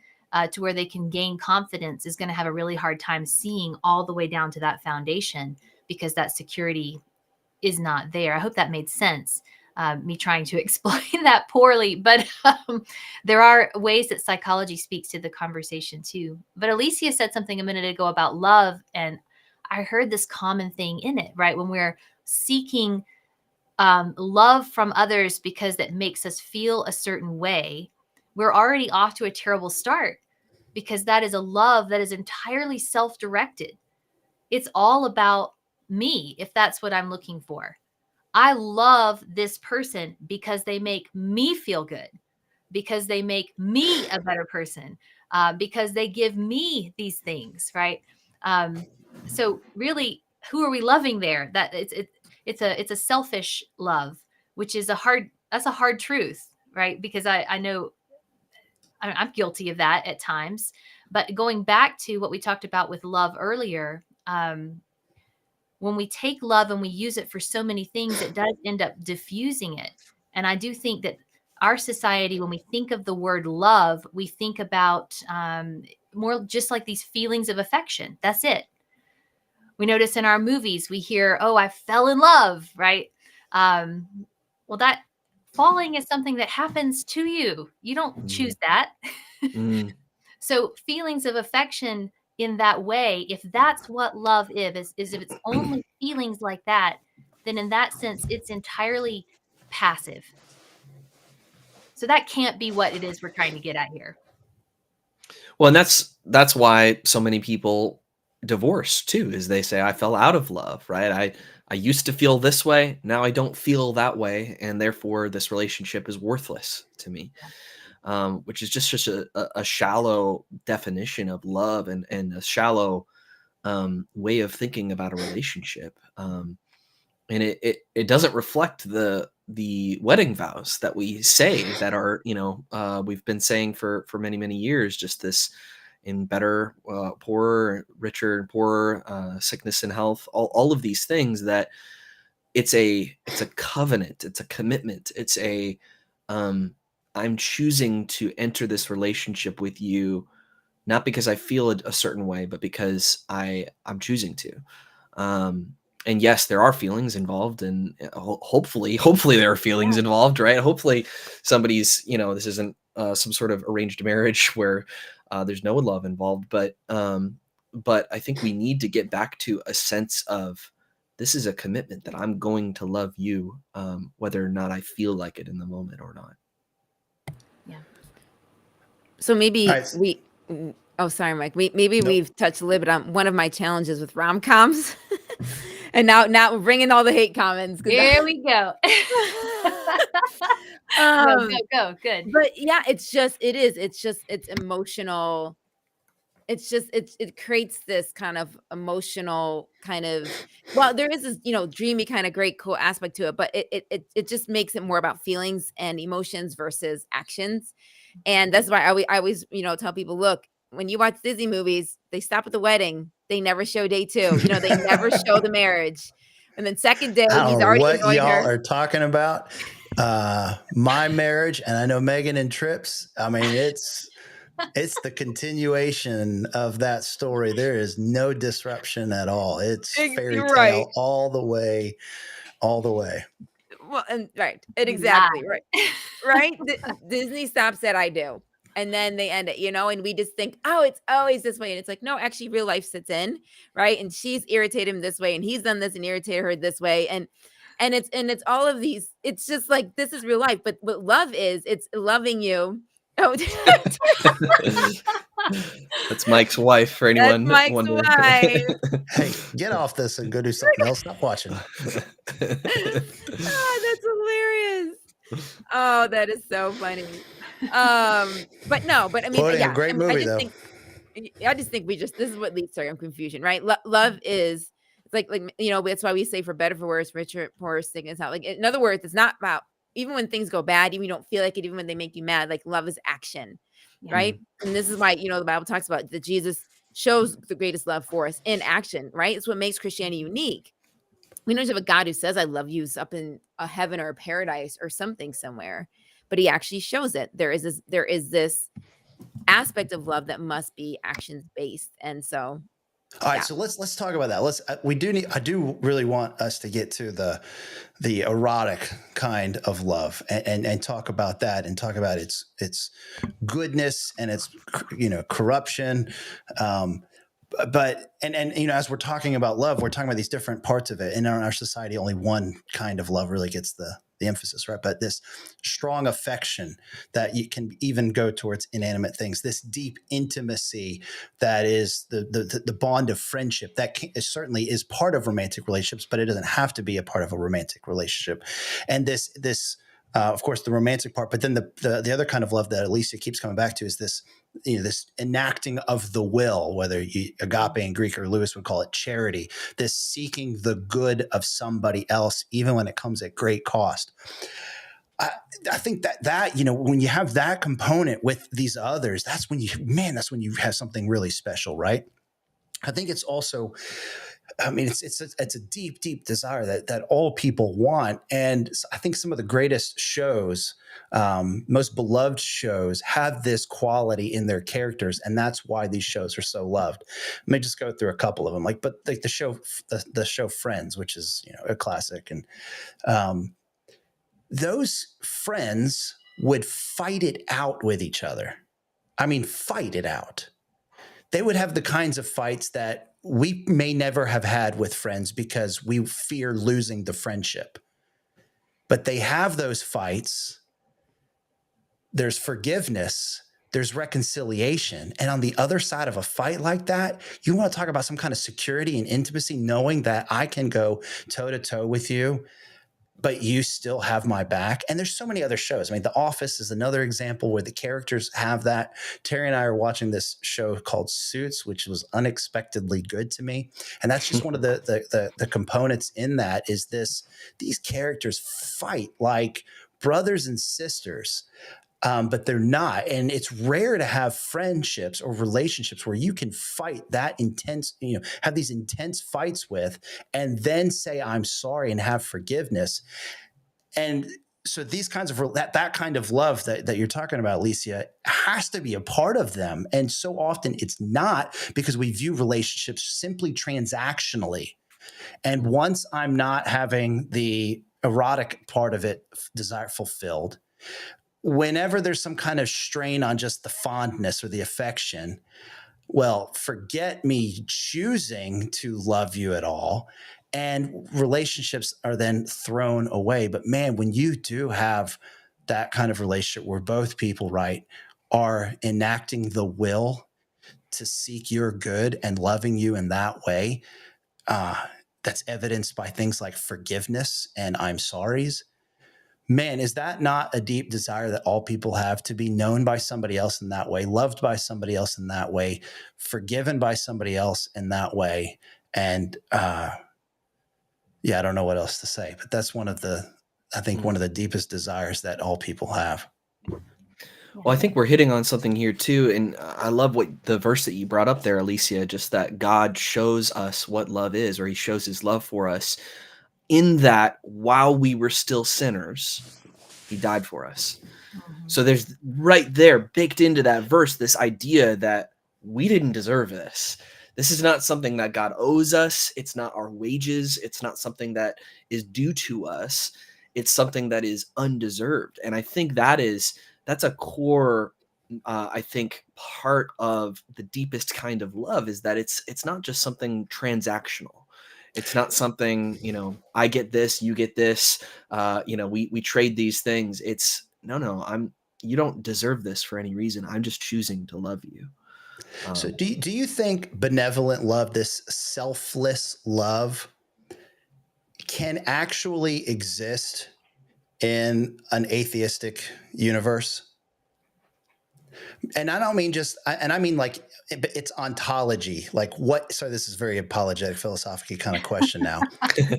to where they can gain confidence is going to have a really hard time seeing all the way down to that foundation because that security is not there. I hope that made sense. Me trying to explain that poorly, but there are ways that psychology speaks to the conversation too. But Alycia said something a minute ago about love, and I heard this common thing in it, right? When we're seeking love from others because that makes us feel a certain way, we're already off to a terrible start because that is a love that is entirely self-directed. It's all about me if that's what I'm looking for. I love this person because they make me feel good, because they make me a better person, because they give me these things, right? So really, who are we loving there? That it's a selfish love, which is a hard truth, right? Because I know I'm guilty of that at times. But going back to what we talked about with love earlier, when we take love and we use it for so many things, it does end up diffusing it. And I do think that our society, when we think of the word love, we think about more just like these feelings of affection. That's it. We notice in our movies, we hear, oh, I fell in love, right? Well, that falling is something that happens to you. You don't choose that. So feelings of affection in that way, if that's what love is if it's only feelings like that, then in that sense, it's entirely passive. So that can't be what it is we're trying to get at here. Well, and that's why so many people divorce too, is they say, I fell out of love, right? I used to feel this way. Now I don't feel that way. And therefore this relationship is worthless to me. Which is just a shallow definition of love and a shallow way of thinking about a relationship. And it doesn't reflect the wedding vows that we say that are, we've been saying for many, many years, just this in better, poorer, richer and poorer, sickness and health, all of these things, that it's a covenant, it's a commitment, it's a, I'm choosing to enter this relationship with you, not because I feel a certain way, but because I'm choosing to. And yes, there are feelings involved, and hopefully there are feelings involved, right? Hopefully somebody's, this isn't some sort of arranged marriage where there's no love involved, but I think we need to get back to a sense of, this is a commitment that I'm going to love you, whether or not I feel like it in the moment or not. So maybe sorry, Mike. We've touched a little bit on one of my challenges with rom-coms. And now we're bringing all the hate comments. Here we go. Go. Good. But yeah, it's emotional. It creates this kind of emotional kind of, well, there is this, dreamy kind of great cool aspect to it, but it just makes it more about feelings and emotions versus actions. And that's why I always, tell people, look, when you watch Disney movies, they stop at the wedding. They never show day 2. They never show the marriage. And then second day, he's already what annoyed y'all her. are talking about. My marriage, and I know Megan and Trips. I mean, it's the continuation of that story. There is no disruption at all. It's fairy tale all the way. Well, and right. Exactly. Right. Right. Disney stops at I do. And then they end it, and we just think, oh, it's always this way. And it's like, no, actually real life sits in. Right. And she's irritated him this way, and he's done this and irritated her this way. And it's all of these. It's just like, this is real life. But what love is, it's loving you. Oh, that's Mike's wife, for anyone wondering. Hey, get off this and go do something else. Stop watching. Oh, that's hilarious. Oh, that is so funny. But I mean, a great movie, I just think this is what leads to confusion, right? Love is, it's like that's why we say, for better, for worse, richer, poorer, sickness, out. Like, in other words, it's not about, even when things go bad, even you don't feel like it, even when they make you mad, like, love is action, right? And this is why, the Bible talks about that Jesus shows the greatest love for us in action, right? It's what makes Christianity unique. we don't have a God who says, I love you, up in a heaven or a paradise or something somewhere, but he actually shows it. There is this aspect of love that must be actions based. And so, all right, yeah. so let's talk about that. I do really want us to get to the erotic kind of love and talk about that and talk about its goodness and its corruption. But as we're talking about love, we're talking about these different parts of it. And in our society, only one kind of love really gets the emphasis, right? But this strong affection that you can even go towards inanimate things, this deep intimacy that is the bond of friendship that certainly is part of romantic relationships, but it doesn't have to be a part of a romantic relationship. And this of course, the romantic part, but then the other kind of love that Alycia keeps coming back to is this, this enacting of the will, whether agape in Greek or Lewis would call it charity, this seeking the good of somebody else, even when it comes at great cost. I think that when you have that component with these others, that's when you have something really special, right? I think it's also, it's a deep, deep desire that all people want. And I think some of the greatest shows, most beloved shows, have this quality in their characters. And that's why these shows are so loved. Let me just go through a couple of them, but the show Friends, which is, a classic. And those friends would fight it out with each other. I mean, fight it out. They would have the kinds of fights that we may never have had with friends because we fear losing the friendship. But they have those fights. There's forgiveness. There's reconciliation. And on the other side of a fight like that, you want to talk about some kind of security and intimacy, knowing that I can go toe to toe with you, but you still have my back. And there's so many other shows. I mean, The Office is another example where the characters have that. Terry and I are watching this show called Suits, which was unexpectedly good to me. And that's just one of the components in that is these characters fight like brothers and sisters. But they're not. And it's rare to have friendships or relationships where you can fight that intense, have these intense fights with, and then say, I'm sorry and have forgiveness. And so these kinds of, that kind of love that you're talking about, Alycia, has to be a part of them. And so often it's not, because we view relationships simply transactionally. And once I'm not having the erotic part of it desire fulfilled, whenever there's some kind of strain on just the fondness or the affection, well, forget me choosing to love you at all. And relationships are then thrown away. But man, when you do have that kind of relationship where both people, right, are enacting the will to seek your good and loving you in that way, that's evidenced by things like forgiveness and I'm sorry's. Man, is that not a deep desire that all people have, to be known by somebody else in that way, loved by somebody else in that way, forgiven by somebody else in that way? And I don't know what else to say, but that's one of the deepest desires that all people have. Well, I think we're hitting on something here too. And I love what the verse that you brought up there, Alycia, just that God shows us what love is, or he shows his love for us in that while we were still sinners, he died for us. So there's right there baked into that verse, this idea that we didn't deserve this. This is not something that God owes us. It's not our wages. It's not something that is due to us. It's something that is undeserved. And I think that's a core, I think, part of the deepest kind of love, is that it's not just something transactional. It's not something, I get this, you get this, we trade these things. It's no, you don't deserve this for any reason. I'm just choosing to love you. So do you think benevolent love, this selfless love, can actually exist in an atheistic universe? And I don't mean just, and I mean like it's ontology. Like what? So this is very apologetic, philosophical kind of question now.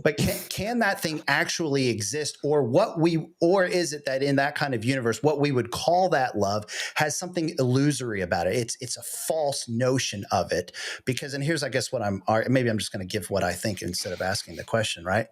But can that thing actually exist, or or is it that in that kind of universe, what we would call that love has something illusory about it? It's a false notion of it. Because, and here's, I guess, maybe I'm just going to give what I think instead of asking the question, right?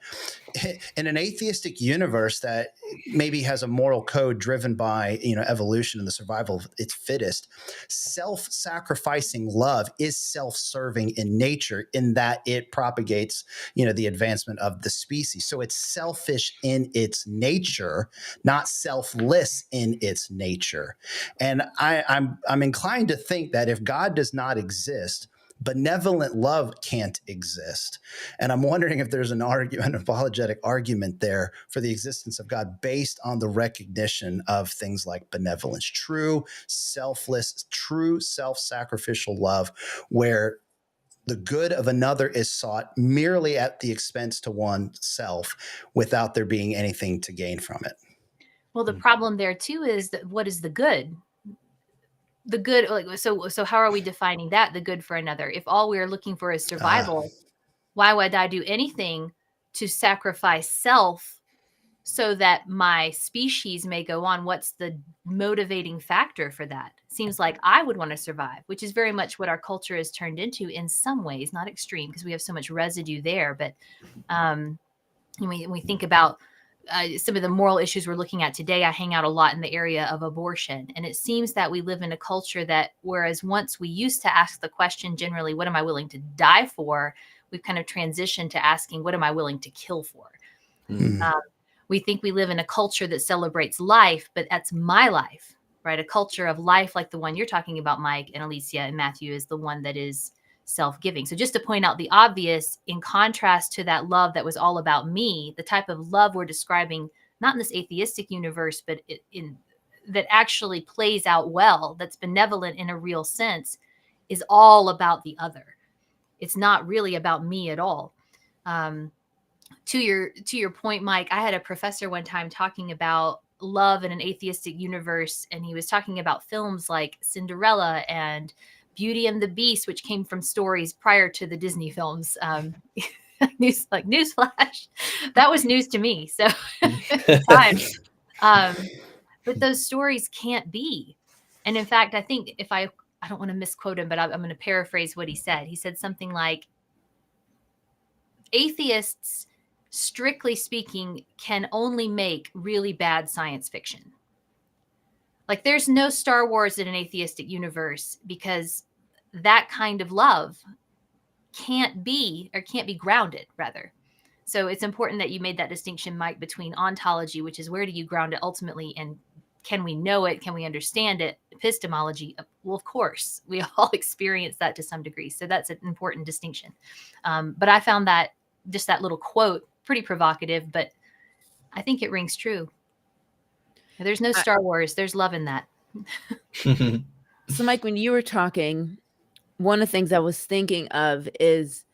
In an atheistic universe that maybe has a moral code driven by, evolution and the survival of its fittest, self-sacrificing love is self-serving in nature, in that it propagates, the advancement of the species. So it's selfish in its nature, not selfless in its nature. And I'm inclined to think that if God does not exist, benevolent love can't exist. And I'm wondering if there's an apologetic argument there for the existence of God based on the recognition of things like benevolence, true, selfless, true self-sacrificial love, where the good of another is sought merely at the expense to oneself without there being anything to gain from it. Well, the problem there too is that what is the good? The good, like, so how are we defining that, the good for another? If all we're looking for is survival, why would I do anything to sacrifice self so that my species may go on? What's the motivating factor for that? Seems like I would want to survive, which is very much what our culture has turned into in some ways, not extreme, because we have so much residue there. But when we think about some of the moral issues we're looking at today, I hang out a lot in the area of abortion. And it seems that we live in a culture that, whereas once we used to ask the question generally, what am I willing to die for? We've kind of transitioned to asking, what am I willing to kill for? We think we live in a culture that celebrates life, but that's my life, right? A culture of life like the one you're talking about, Mike, and Alycia and Matthew, is the one that is self-giving. So just to point out the obvious, in contrast to that love that was all about me, the type of love we're describing, not in this atheistic universe, but in that actually plays out well, that's benevolent in a real sense, is all about the other. It's not really about me at all. To your point, Mike, I had a professor one time talking about love in an atheistic universe, and he was talking about films like Cinderella and Beauty and the Beast, which came from stories prior to the Disney films. Newsflash, that was news to me. So, but those stories can't be. And in fact, I think if I don't want to misquote him, but I'm going to paraphrase what he said. He said something like, atheists, strictly speaking, can only make really bad science fiction. Like, there's no Star Wars in an atheistic universe, because that kind of love can't be grounded, rather. So it's important that you made that distinction, Mike, between ontology, which is where do you ground it ultimately, and can we know it? Can we understand it? Epistemology, well, of course, we all experience that to some degree. So that's an important distinction. But I found that just that little quote pretty provocative, but I think it rings true. There's no Star Wars. There's love in that. So, Mike, when you were talking, one of the things I was thinking of is,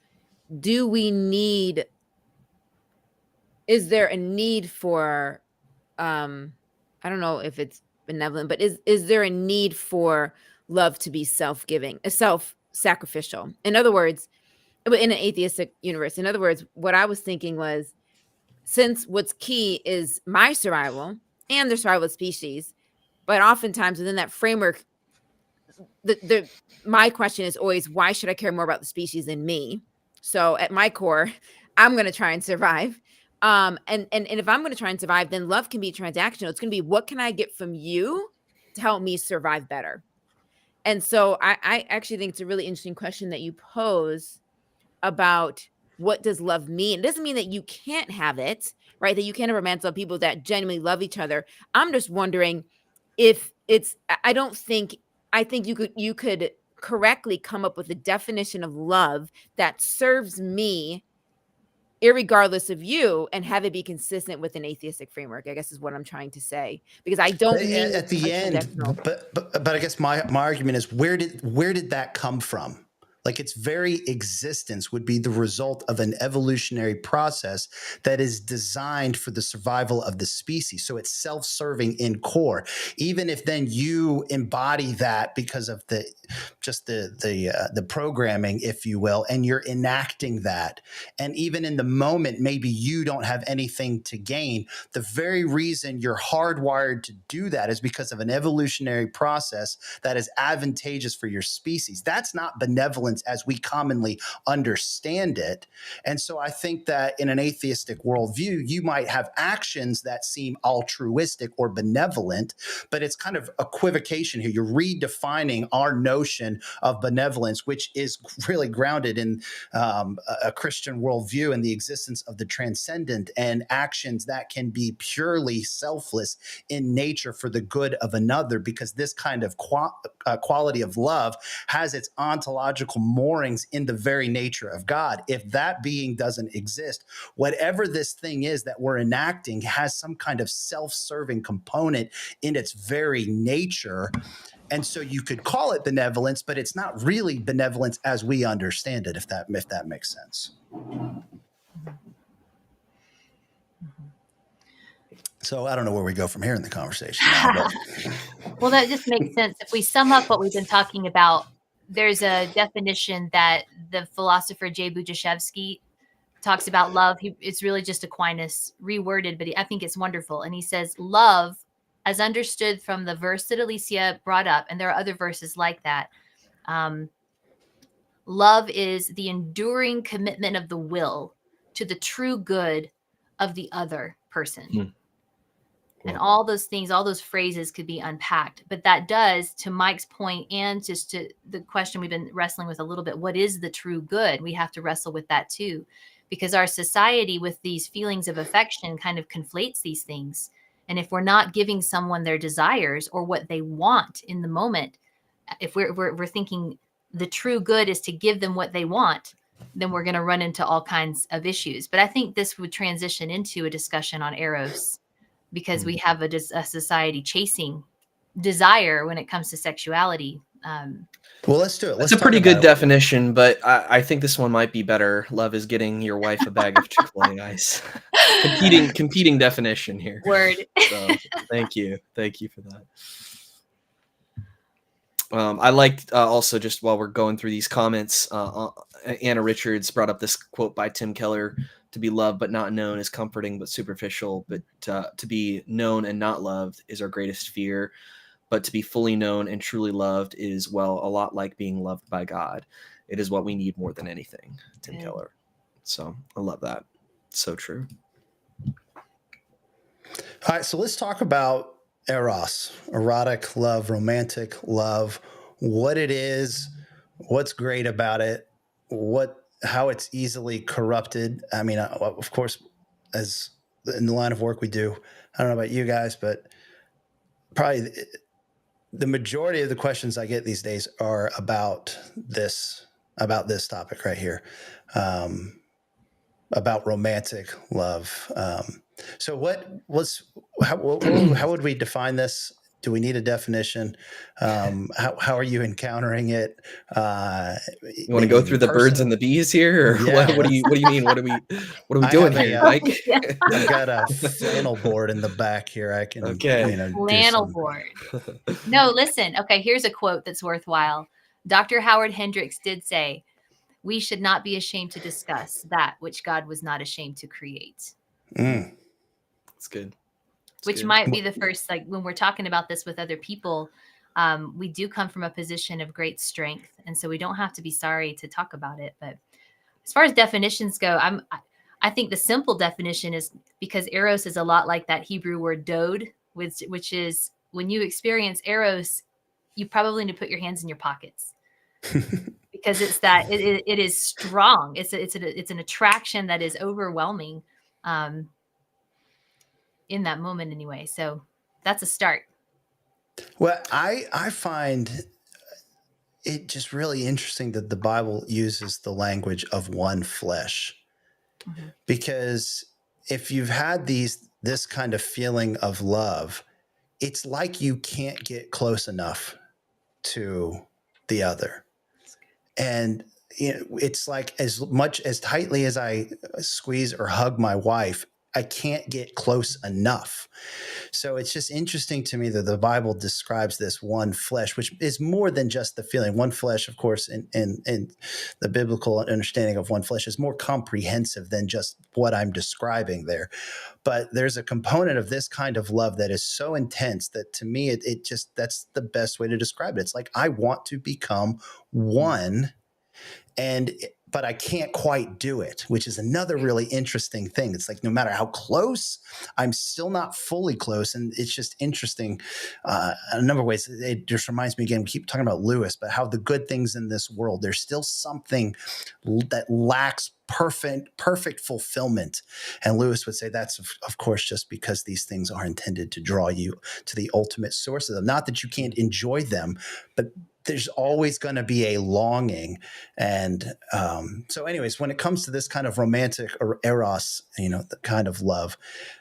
is there a need for, I don't know if it's benevolent, but is there a need for love to be self-giving, self-sacrificial? In other words, in an atheistic universe, in other words, what I was thinking was, since what's key is my survival and the survival of species, but oftentimes within that framework, my question is always, why should I care more about the species than me? So at my core, I'm going to try and survive. And if I'm going to try and survive, then love can be transactional. It's going to be, what can I get from you to help me survive better? And so I actually think it's a really interesting question that you pose about, what does love mean? It doesn't mean that you can't have it, right? That you can't have romance love people that genuinely love each other. I'm just wondering if I think you could correctly come up with a definition of love that serves me irregardless of you, and have it be consistent with an atheistic framework, I guess is what I'm trying to say. Because I don't mean at the end, but I guess my argument is, where did that come from? Like its very existence would be the result of an evolutionary process that is designed for the survival of the species. So it's self-serving in core. Even if then you embody that because of the programming, if you will, and you're enacting that. And even in the moment, maybe you don't have anything to gain. The very reason you're hardwired to do that is because of an evolutionary process that is advantageous for your species. That's not benevolence as we commonly understand it. And so I think that in an atheistic worldview, you might have actions that seem altruistic or benevolent, but it's kind of equivocation here. You're redefining our notion of benevolence, which is really grounded in a Christian worldview and the existence of the transcendent and actions that can be purely selfless in nature for the good of another, because this kind of quality of love has its ontological moorings in the very nature of God. If that being doesn't exist, whatever this thing is that we're enacting has some kind of self-serving component in its very nature. And so you could call it benevolence, but it's not really benevolence as we understand it, if that makes sense. So I don't know where we go from here in the conversation now, Well, that just makes sense. If we sum up what we've been talking about, there's a definition that the philosopher J. Budziszewski talks about love. It's really just Aquinas reworded, but I think it's wonderful. And he says, love, as understood from the verse that Alycia brought up, and there are other verses like that, love is the enduring commitment of the will to the true good of the other person. And all those things, all those phrases could be unpacked. But that does, to Mike's point, and just to the question we've been wrestling with a little bit, what is the true good? We have to wrestle with that too, because our society with these feelings of affection kind of conflates these things. And if we're not giving someone their desires or what they want in the moment, if we're thinking the true good is to give them what they want, then we're going to run into all kinds of issues. But I think this would transition into a discussion on Eros, because we have a society chasing desire when it comes to sexuality. Well, let's do it. It's a pretty good definition, but I think this one might be better. Love is getting your wife a bag of Chick-fil-A ice. competing definition here. Word. So, thank you for that. I liked also, just while we're going through these comments, Anna Richards brought up this quote by Tim Keller: "To be loved but not known is comforting but superficial, but to be known and not loved is our greatest fear. But to be fully known and truly loved is, well, a lot like being loved by God. It is what we need more than anything." Tim Keller. So I love that. So true. All right, so let's talk about Eros, erotic love, romantic love, what it is, what's great about it, how it's easily corrupted. I mean, of course, as in the line of work we do, I don't know about you guys, but probably the majority of the questions I get these days are about this topic right here, about romantic love. So how would we define this? Do we need a definition? How are you encountering it? You want to go through the birds and the bees here, or yeah, what do you mean? What are we doing here, Mike? I've got a flannel board in the back here. I can flannel board. No, listen. Okay, here's a quote that's worthwhile. Dr. Howard Hendricks did say, "We should not be ashamed to discuss that which God was not ashamed to create." That's good. Which might be the first, like when we're talking about this with other people, we do come from a position of great strength. And so we don't have to be sorry to talk about it. But as far as definitions go, I think the simple definition is, because Eros is a lot like that Hebrew word dode, which is when you experience Eros, you probably need to put your hands in your pockets. Because it's that it is strong. It's an attraction that is overwhelming. In that moment anyway. So that's a start. Well, I find it just really interesting that the Bible uses the language of one flesh, because if you've had this kind of feeling of love, it's like you can't get close enough to the other. And it's like as much as tightly as I squeeze or hug my wife, I can't get close enough. So it's just interesting to me that the Bible describes this one flesh, which is more than just the feeling. One flesh, of course, in the biblical understanding of one flesh is more comprehensive than just what I'm describing there. But there's a component of this kind of love that is so intense that to me, it just, that's the best way to describe it. It's like, I want to become one, but I can't quite do it, which is another really interesting thing. It's like, no matter how close, I'm still not fully close. And it's just interesting in a number of ways. It just reminds me, again, we keep talking about Lewis, but how the good things in this world, there's still something that lacks perfect fulfillment. And Lewis would say that's, of course, just because these things are intended to draw you to the ultimate source of them. Not that you can't enjoy them, but there's always going to be a longing. And so anyways, when it comes to this kind of romantic or eros, the kind of love,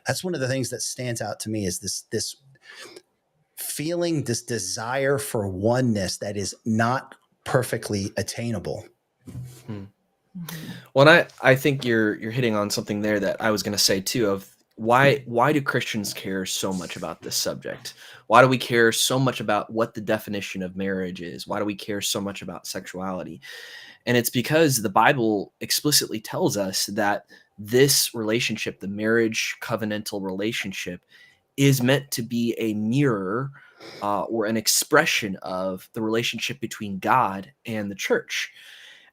that's one of the things that stands out to me is this feeling, this desire for oneness that is not perfectly attainable. Well, and I think you're hitting on something there that I was going to say too, of why do Christians care so much about this subject? Why do we care so much about what the definition of marriage is? Why do we care so much about sexuality? And it's because the Bible explicitly tells us that this relationship, the marriage covenantal relationship, is meant to be a mirror or an expression of the relationship between God and the church.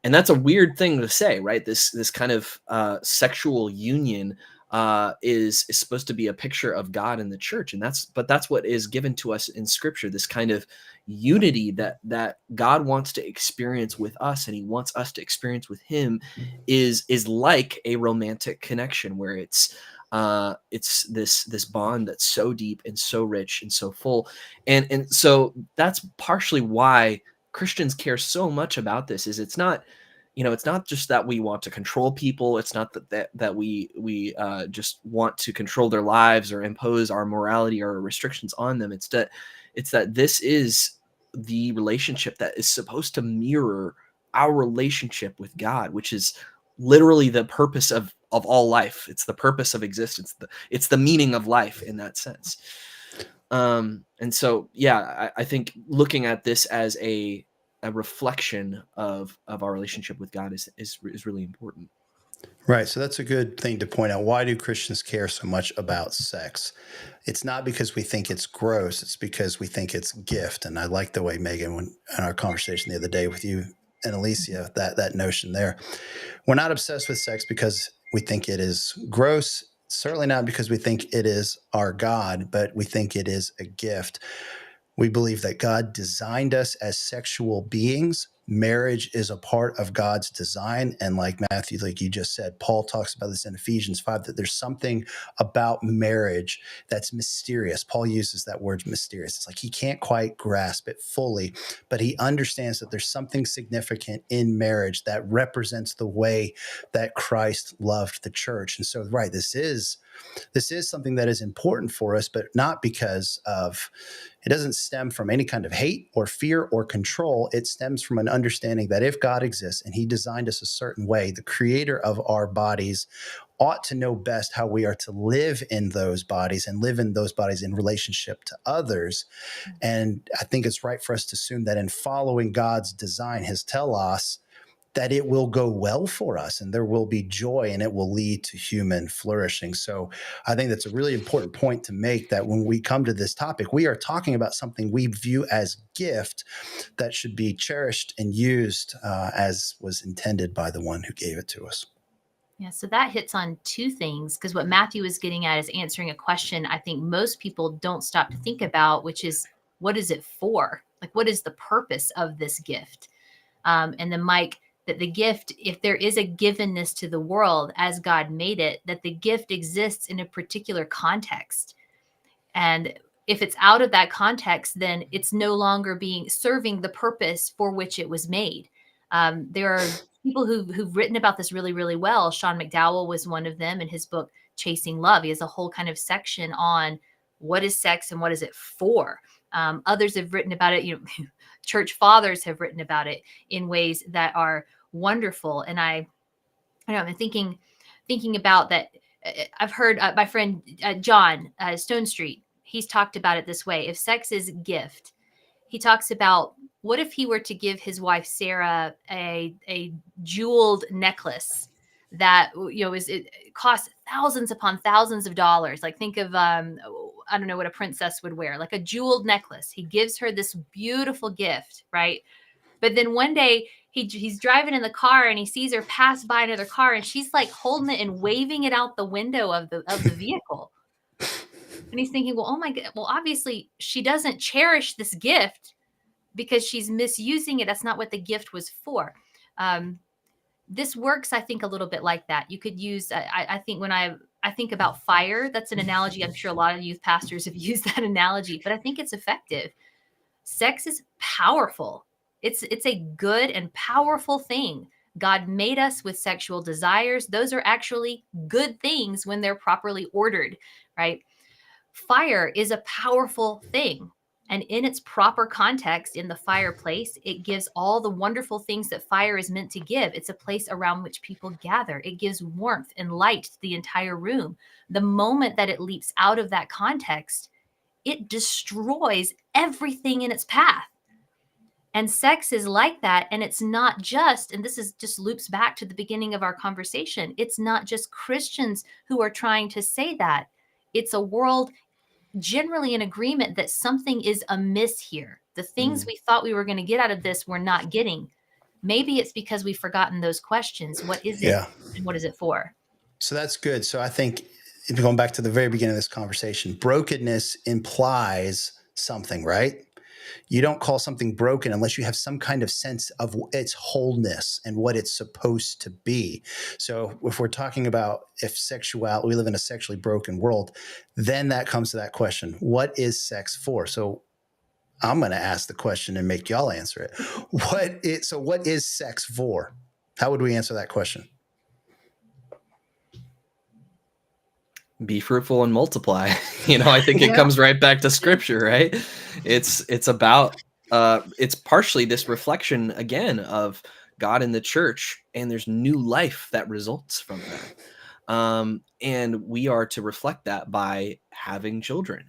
And that's a weird thing to say, right? This kind of sexual union is supposed to be a picture of God and the church, and that's what is given to us in Scripture. This kind of unity that God wants to experience with us, and He wants us to experience with Him, is like a romantic connection where it's this bond that's so deep and so rich and so full, and so that's partially why Christians care so much about this. Is it's not just that we want to control people. It's not that we just want to control their lives or impose our morality or restrictions on them. It's that this is the relationship that is supposed to mirror our relationship with God, which is literally the purpose of all life. It's the purpose of existence. It's the meaning of life in that sense. And so, yeah, I think looking at this as a reflection of our relationship with God is really important. Right. So that's a good thing to point out. Why do Christians care so much about sex? It's not because we think it's gross. It's because we think it's a gift. And I like the way, Megan, in our conversation the other day with you and Alycia, that notion there. We're not obsessed with sex because we think it is gross. Certainly not because we think it is our God, but we think it is a gift. We believe that God designed us as sexual beings. Marriage is a part of God's design. And like Matthew, like you just said, Paul talks about this in Ephesians 5, that there's something about marriage that's mysterious. Paul uses that word mysterious. It's like he can't quite grasp it fully, but he understands that there's something significant in marriage that represents the way that Christ loved the church. And so, right, this is something that is important for us, but not because of, it doesn't stem from any kind of hate or fear or control. It stems from an understanding that if God exists and He designed us a certain way, the creator of our bodies ought to know best how we are to live in those bodies and live in those bodies in relationship to others. And I think it's right for us to assume that in following God's design, His telos, that it will go well for us and there will be joy and it will lead to human flourishing. So I think that's a really important point to make, that when we come to this topic, we are talking about something we view as gift that should be cherished and used as was intended by the one who gave it to us. Yeah, so that hits on two things, because what Matthew is getting at is answering a question I think most people don't stop to think about, which is, what is it for? Like, what is the purpose of this gift? And then Mike, that the gift, if there is a givenness to the world as God made it, that the gift exists in a particular context. And if it's out of that context, then it's no longer serving the purpose for which it was made. There are people who've written about this really, really well. Sean McDowell was one of them in his book, Chasing Love. He has a whole kind of section on what is sex and what is it for. Others have written about it. Church fathers have written about it in ways that are wonderful. And I don't know, I'm thinking about that. I've heard my friend John Stone Street, he's talked about it this way. If sex is a gift, he talks about, what if he were to give his wife Sarah a jeweled necklace that, you know, it costs thousands upon thousands of dollars. Like, think of I don't know what a princess would wear, like a jeweled necklace. He gives her this beautiful gift, right? But then one day he's driving in the car and he sees her pass by another car, and she's like holding it and waving it out the window of the vehicle. And he's thinking, well, oh my God, well, obviously she doesn't cherish this gift because she's misusing it. That's not what the gift was for. This works, I think, a little bit like that. You could use, I think when I think about fire, that's an analogy. I'm sure a lot of youth pastors have used that analogy, but I think it's effective. Sex is powerful. It's a good and powerful thing. God made us with sexual desires. Those are actually good things when they're properly ordered, right? Fire is a powerful thing. And in its proper context, in the fireplace, it gives all the wonderful things that fire is meant to give. It's a place around which people gather. It gives warmth and light to the entire room. The moment that it leaps out of that context, it destroys everything in its path. And sex is like that. And it's not just, and this is just loops back to the beginning of our conversation, it's not just Christians who are trying to say that. It's a world generally in agreement that something is amiss here. The things we thought we were going to get out of this, we're not getting. Maybe it's because we've forgotten those questions. What is it and what is it for? So that's good. So I think, going back to the very beginning of this conversation, brokenness implies something, right? You don't call something broken unless you have some kind of sense of its wholeness and what it's supposed to be. So if we're talking about if sexuality, we live in a sexually broken world, then that comes to that question, what is sex for? So I'm going to ask the question and make y'all answer it. What is sex for? How would we answer that question? Be fruitful and multiply. I think it comes right back to scripture, right? It's about, it's partially this reflection again of God in the church, and there's new life that results from that. And we are to reflect that by having children.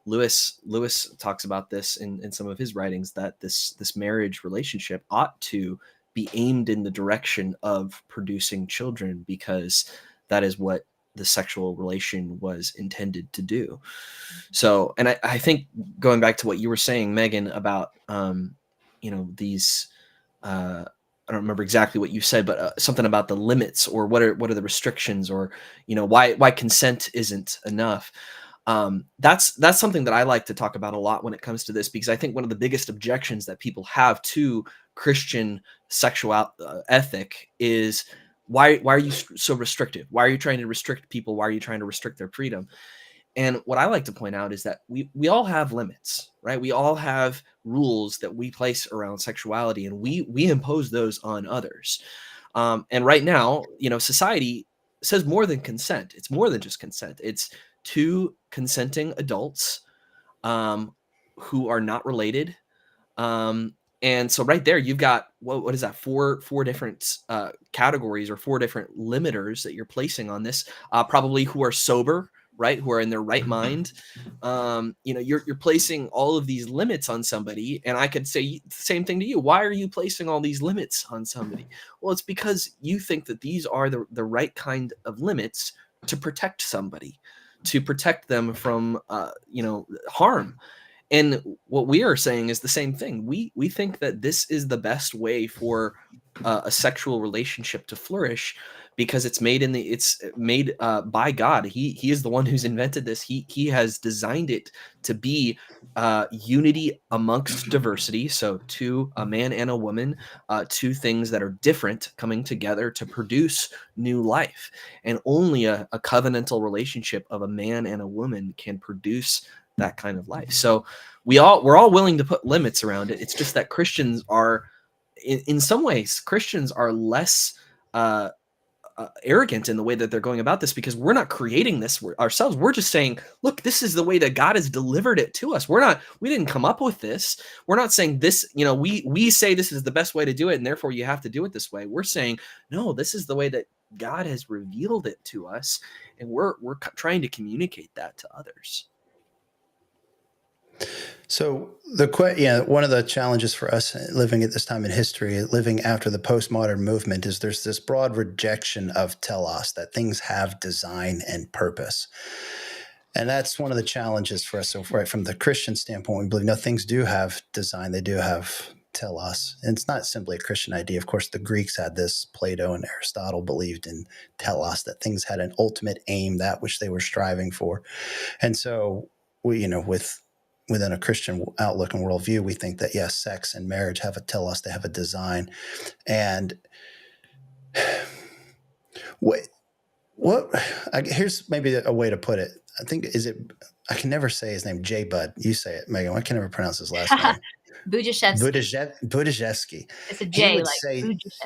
Lewis talks about this in some of his writings, that this marriage relationship ought to be aimed in the direction of producing children, because that is what the sexual relation was intended to do. So, and I think going back to what you were saying, Megan, about, these, I don't remember exactly what you said, but something about the limits, or what are the restrictions, or, why consent isn't enough. That's something that I like to talk about a lot when it comes to this, because I think one of the biggest objections that people have to Christian sexual ethic is, why are you so restrictive? Why are you trying to restrict people? Why are you trying to restrict their freedom? And what I like to point out is that we all have limits, right? We all have rules that we place around sexuality, and we impose those on others. And right now, society says more than consent. It's more than just consent. It's two consenting adults who are not related. And so right there, you've got, what is that? Four different categories, or four different limiters that you're placing on this, probably who are sober, right? Who are in their right mind. You're placing all of these limits on somebody, and I could say the same thing to you. Why are you placing all these limits on somebody? Well, it's because you think that these are the right kind of limits to protect somebody, to protect them from, harm. And what we are saying is the same thing. We think that this is the best way for a sexual relationship to flourish, because it's made by God. He is the one who's invented this. He has designed it to be unity amongst diversity. So a man and a woman, two things that are different coming together to produce new life. And only a covenantal relationship of a man and a woman can produce that kind of life. So we're all willing to put limits around it. It's just that Christians are, in some ways, Christians are less arrogant in the way that they're going about this, because we're not creating this ourselves. We're just saying, look, this is the way that God has delivered it to us. We didn't come up with this. We're not saying this, we say this is the best way to do it, and therefore you have to do it this way. We're saying, no, this is the way that God has revealed it to us, and we're trying to communicate that to others. So one of the challenges for us living at this time in history, living after the postmodern movement, is there's this broad rejection of telos, that things have design and purpose. And that's one of the challenges for us. So right from the Christian standpoint, we believe, no, things do have design. They do have telos. And it's not simply a Christian idea. Of course, the Greeks had this. Plato and Aristotle believed in telos, that things had an ultimate aim, that which they were striving for. And so we, within a Christian outlook and worldview, we think that, yes, sex and marriage have a telos, they have a design. And here's maybe a way to put it. I think, I can never say his name, J. Bud. You say it, Megan. I can never pronounce his last name. Budzhevsky. It's a J.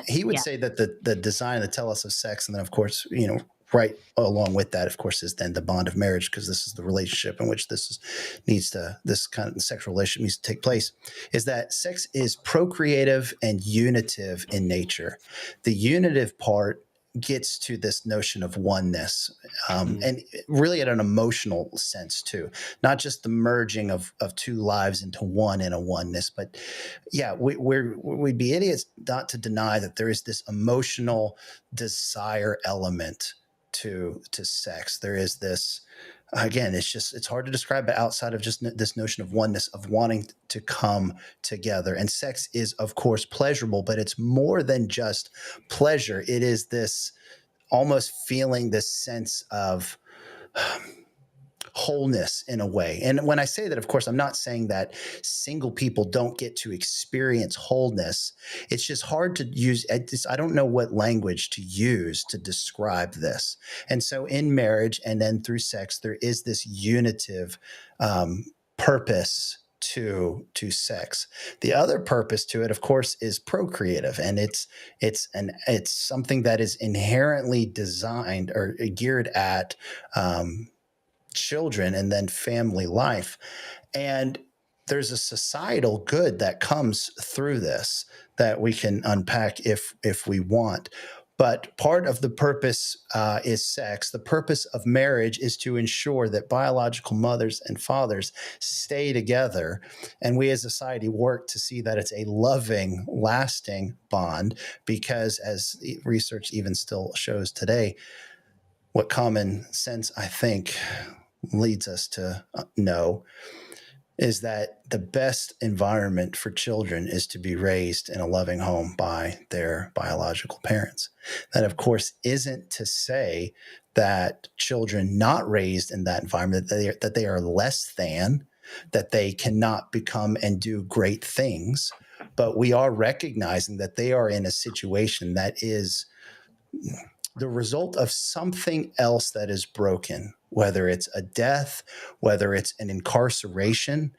He would say that the design, the telos of sex, and then, of course, right along with that, of course, is then the bond of marriage, because this is the relationship in which this kind of sexual relationship needs to take place, is that sex is procreative and unitive in nature. The unitive part gets to this notion of oneness, and really at an emotional sense too, not just the merging of two lives into one in a oneness, but we'd be idiots not to deny that there is this emotional desire element to sex. There is this, again, it's hard to describe, but outside of just this notion of oneness, of wanting to come together. And sex is, of course, pleasurable, but it's more than just pleasure. It is this almost feeling this sense of wholeness in a way. And when I say that, of course, I'm not saying that single people don't get to experience wholeness. It's just hard to use. I don't know what language to use to describe this. And so in marriage and then through sex, there is this unitive purpose to sex. The other purpose to it, of course, is procreative, and it's something that is inherently designed or geared at children and then family life. And there's a societal good that comes through this that we can unpack if we want. But part of the purpose is sex. The purpose of marriage is to ensure that biological mothers and fathers stay together. And we as a society work to see that it's a loving, lasting bond, because as research even still shows today, what common sense, I think, leads us to know is that the best environment for children is to be raised in a loving home by their biological parents. That, of course, isn't to say that children not raised in that environment, that they are less than, that they cannot become and do great things. But we are recognizing that they are in a situation that is the result of something else that is broken, whether it's a death, whether it's an incarceration,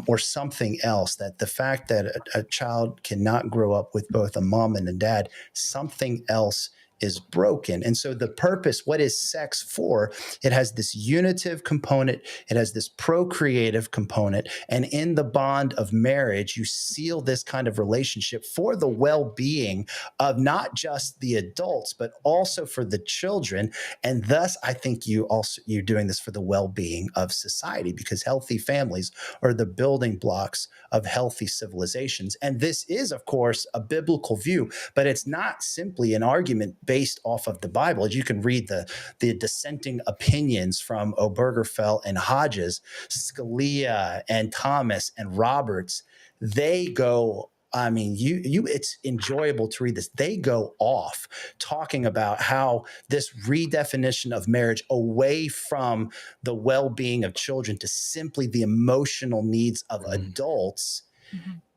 or something else. That the fact that a child cannot grow up with both a mom and a dad, something else is broken. And so the purpose, what is sex for? It has this unitive component. It has this procreative component. And in the bond of marriage, you seal this kind of relationship for the well-being of not just the adults, but also for the children. And thus, I think you're doing this for the well-being of society, because healthy families are the building blocks of healthy civilizations. And this is, of course, a biblical view, but it's not simply an argument based off of the Bible. As you can read the dissenting opinions from Obergefell and Hodges, Scalia and Thomas and Roberts, they go, I mean, it's enjoyable to read this. They go off talking about how this redefinition of marriage away from the well-being of children to simply the emotional needs of adults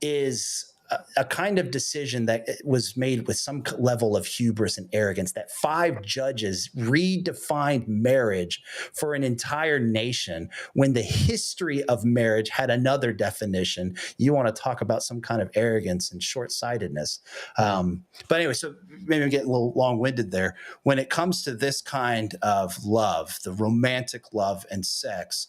is a kind of decision that was made with some level of hubris and arrogance, that 5 judges redefined marriage for an entire nation when the history of marriage had another definition. You want to talk about some kind of arrogance and short-sightedness. But anyway, so maybe I'm getting a little long-winded there. When it comes to this kind of love, the romantic love and sex,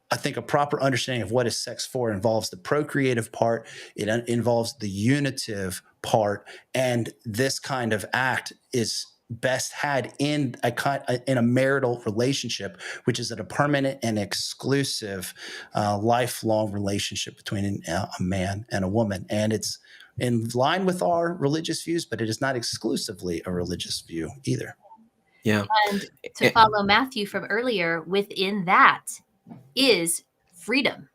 I think a proper understanding of what is sex for involves the procreative part. It involves the unitive part. And this kind of act is best had in a marital relationship, which is a permanent and exclusive lifelong relationship between a man and a woman. And it's in line with our religious views, but it is not exclusively a religious view either. Yeah. And to follow Matthew from earlier, within that is freedom.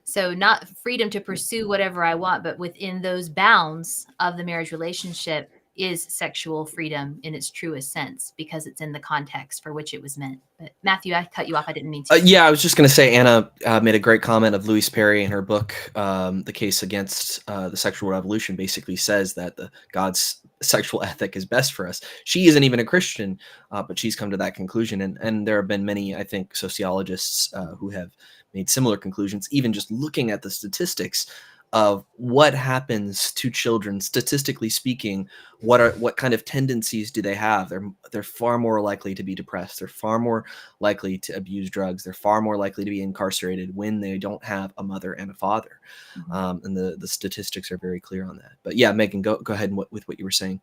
So not freedom to pursue whatever I want, but within those bounds of the marriage relationship is sexual freedom in its truest sense, because it's in the context for which it was meant. But Matthew, I cut you off. I didn't mean to. Yeah, I was just going to say, Anna made a great comment of Louise Perry in her book, The Case Against the Sexual Revolution, basically says that God's sexual ethic is best for us. She isn't even a Christian, but she's come to that conclusion. And there have been many, I think, sociologists who have made similar conclusions, even just looking at the statistics of what happens to children, statistically speaking. What kind of tendencies do they have? They're far more likely to be depressed. They're far more likely to abuse drugs. They're far more likely to be incarcerated when they don't have a mother and a father. And the statistics are very clear on that. But yeah, Megan, go ahead with what you were saying.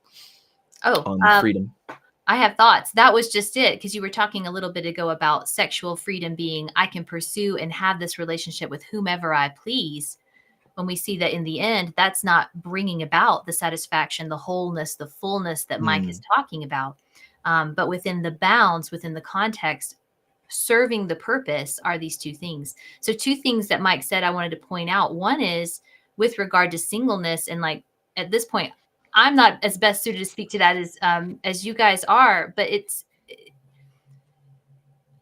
On freedom. I have thoughts. That was just it, because you were talking a little bit ago about sexual freedom being I can pursue and have this relationship with whomever I please. When we see that in the end, that's not bringing about the satisfaction, the wholeness, the fullness that Mike is talking about. But within the bounds, within the context, serving the purpose are these two things. So 2 things that Mike said I wanted to point out. One is with regard to singleness. And like at this point, I'm not as best suited to speak to that as you guys are. But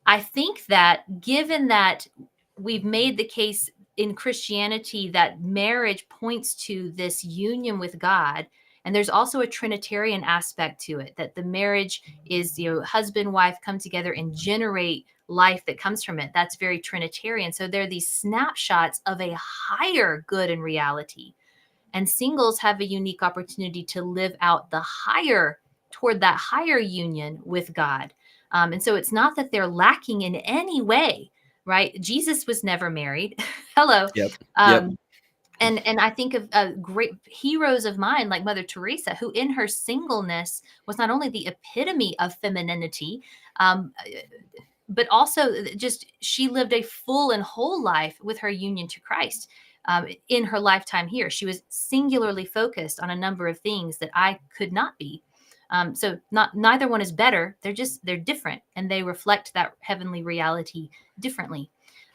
I think that given that we've made the case in Christianity that marriage points to this union with God, and there's also a Trinitarian aspect to it, that the marriage is, husband, wife come together and generate life that comes from it. That's very Trinitarian. So there are these snapshots of a higher good in reality, and singles have a unique opportunity to live out toward that higher union with God. And so it's not that they're lacking in any way. Right? Jesus was never married. Hello. Yep. And I think of great heroes of mine like Mother Teresa, who in her singleness was not only the epitome of femininity, but also just she lived a full and whole life with her union to Christ. In her lifetime here, she was singularly focused on a number of things that I could not be. So neither one is better. They're different, and they reflect that heavenly reality differently.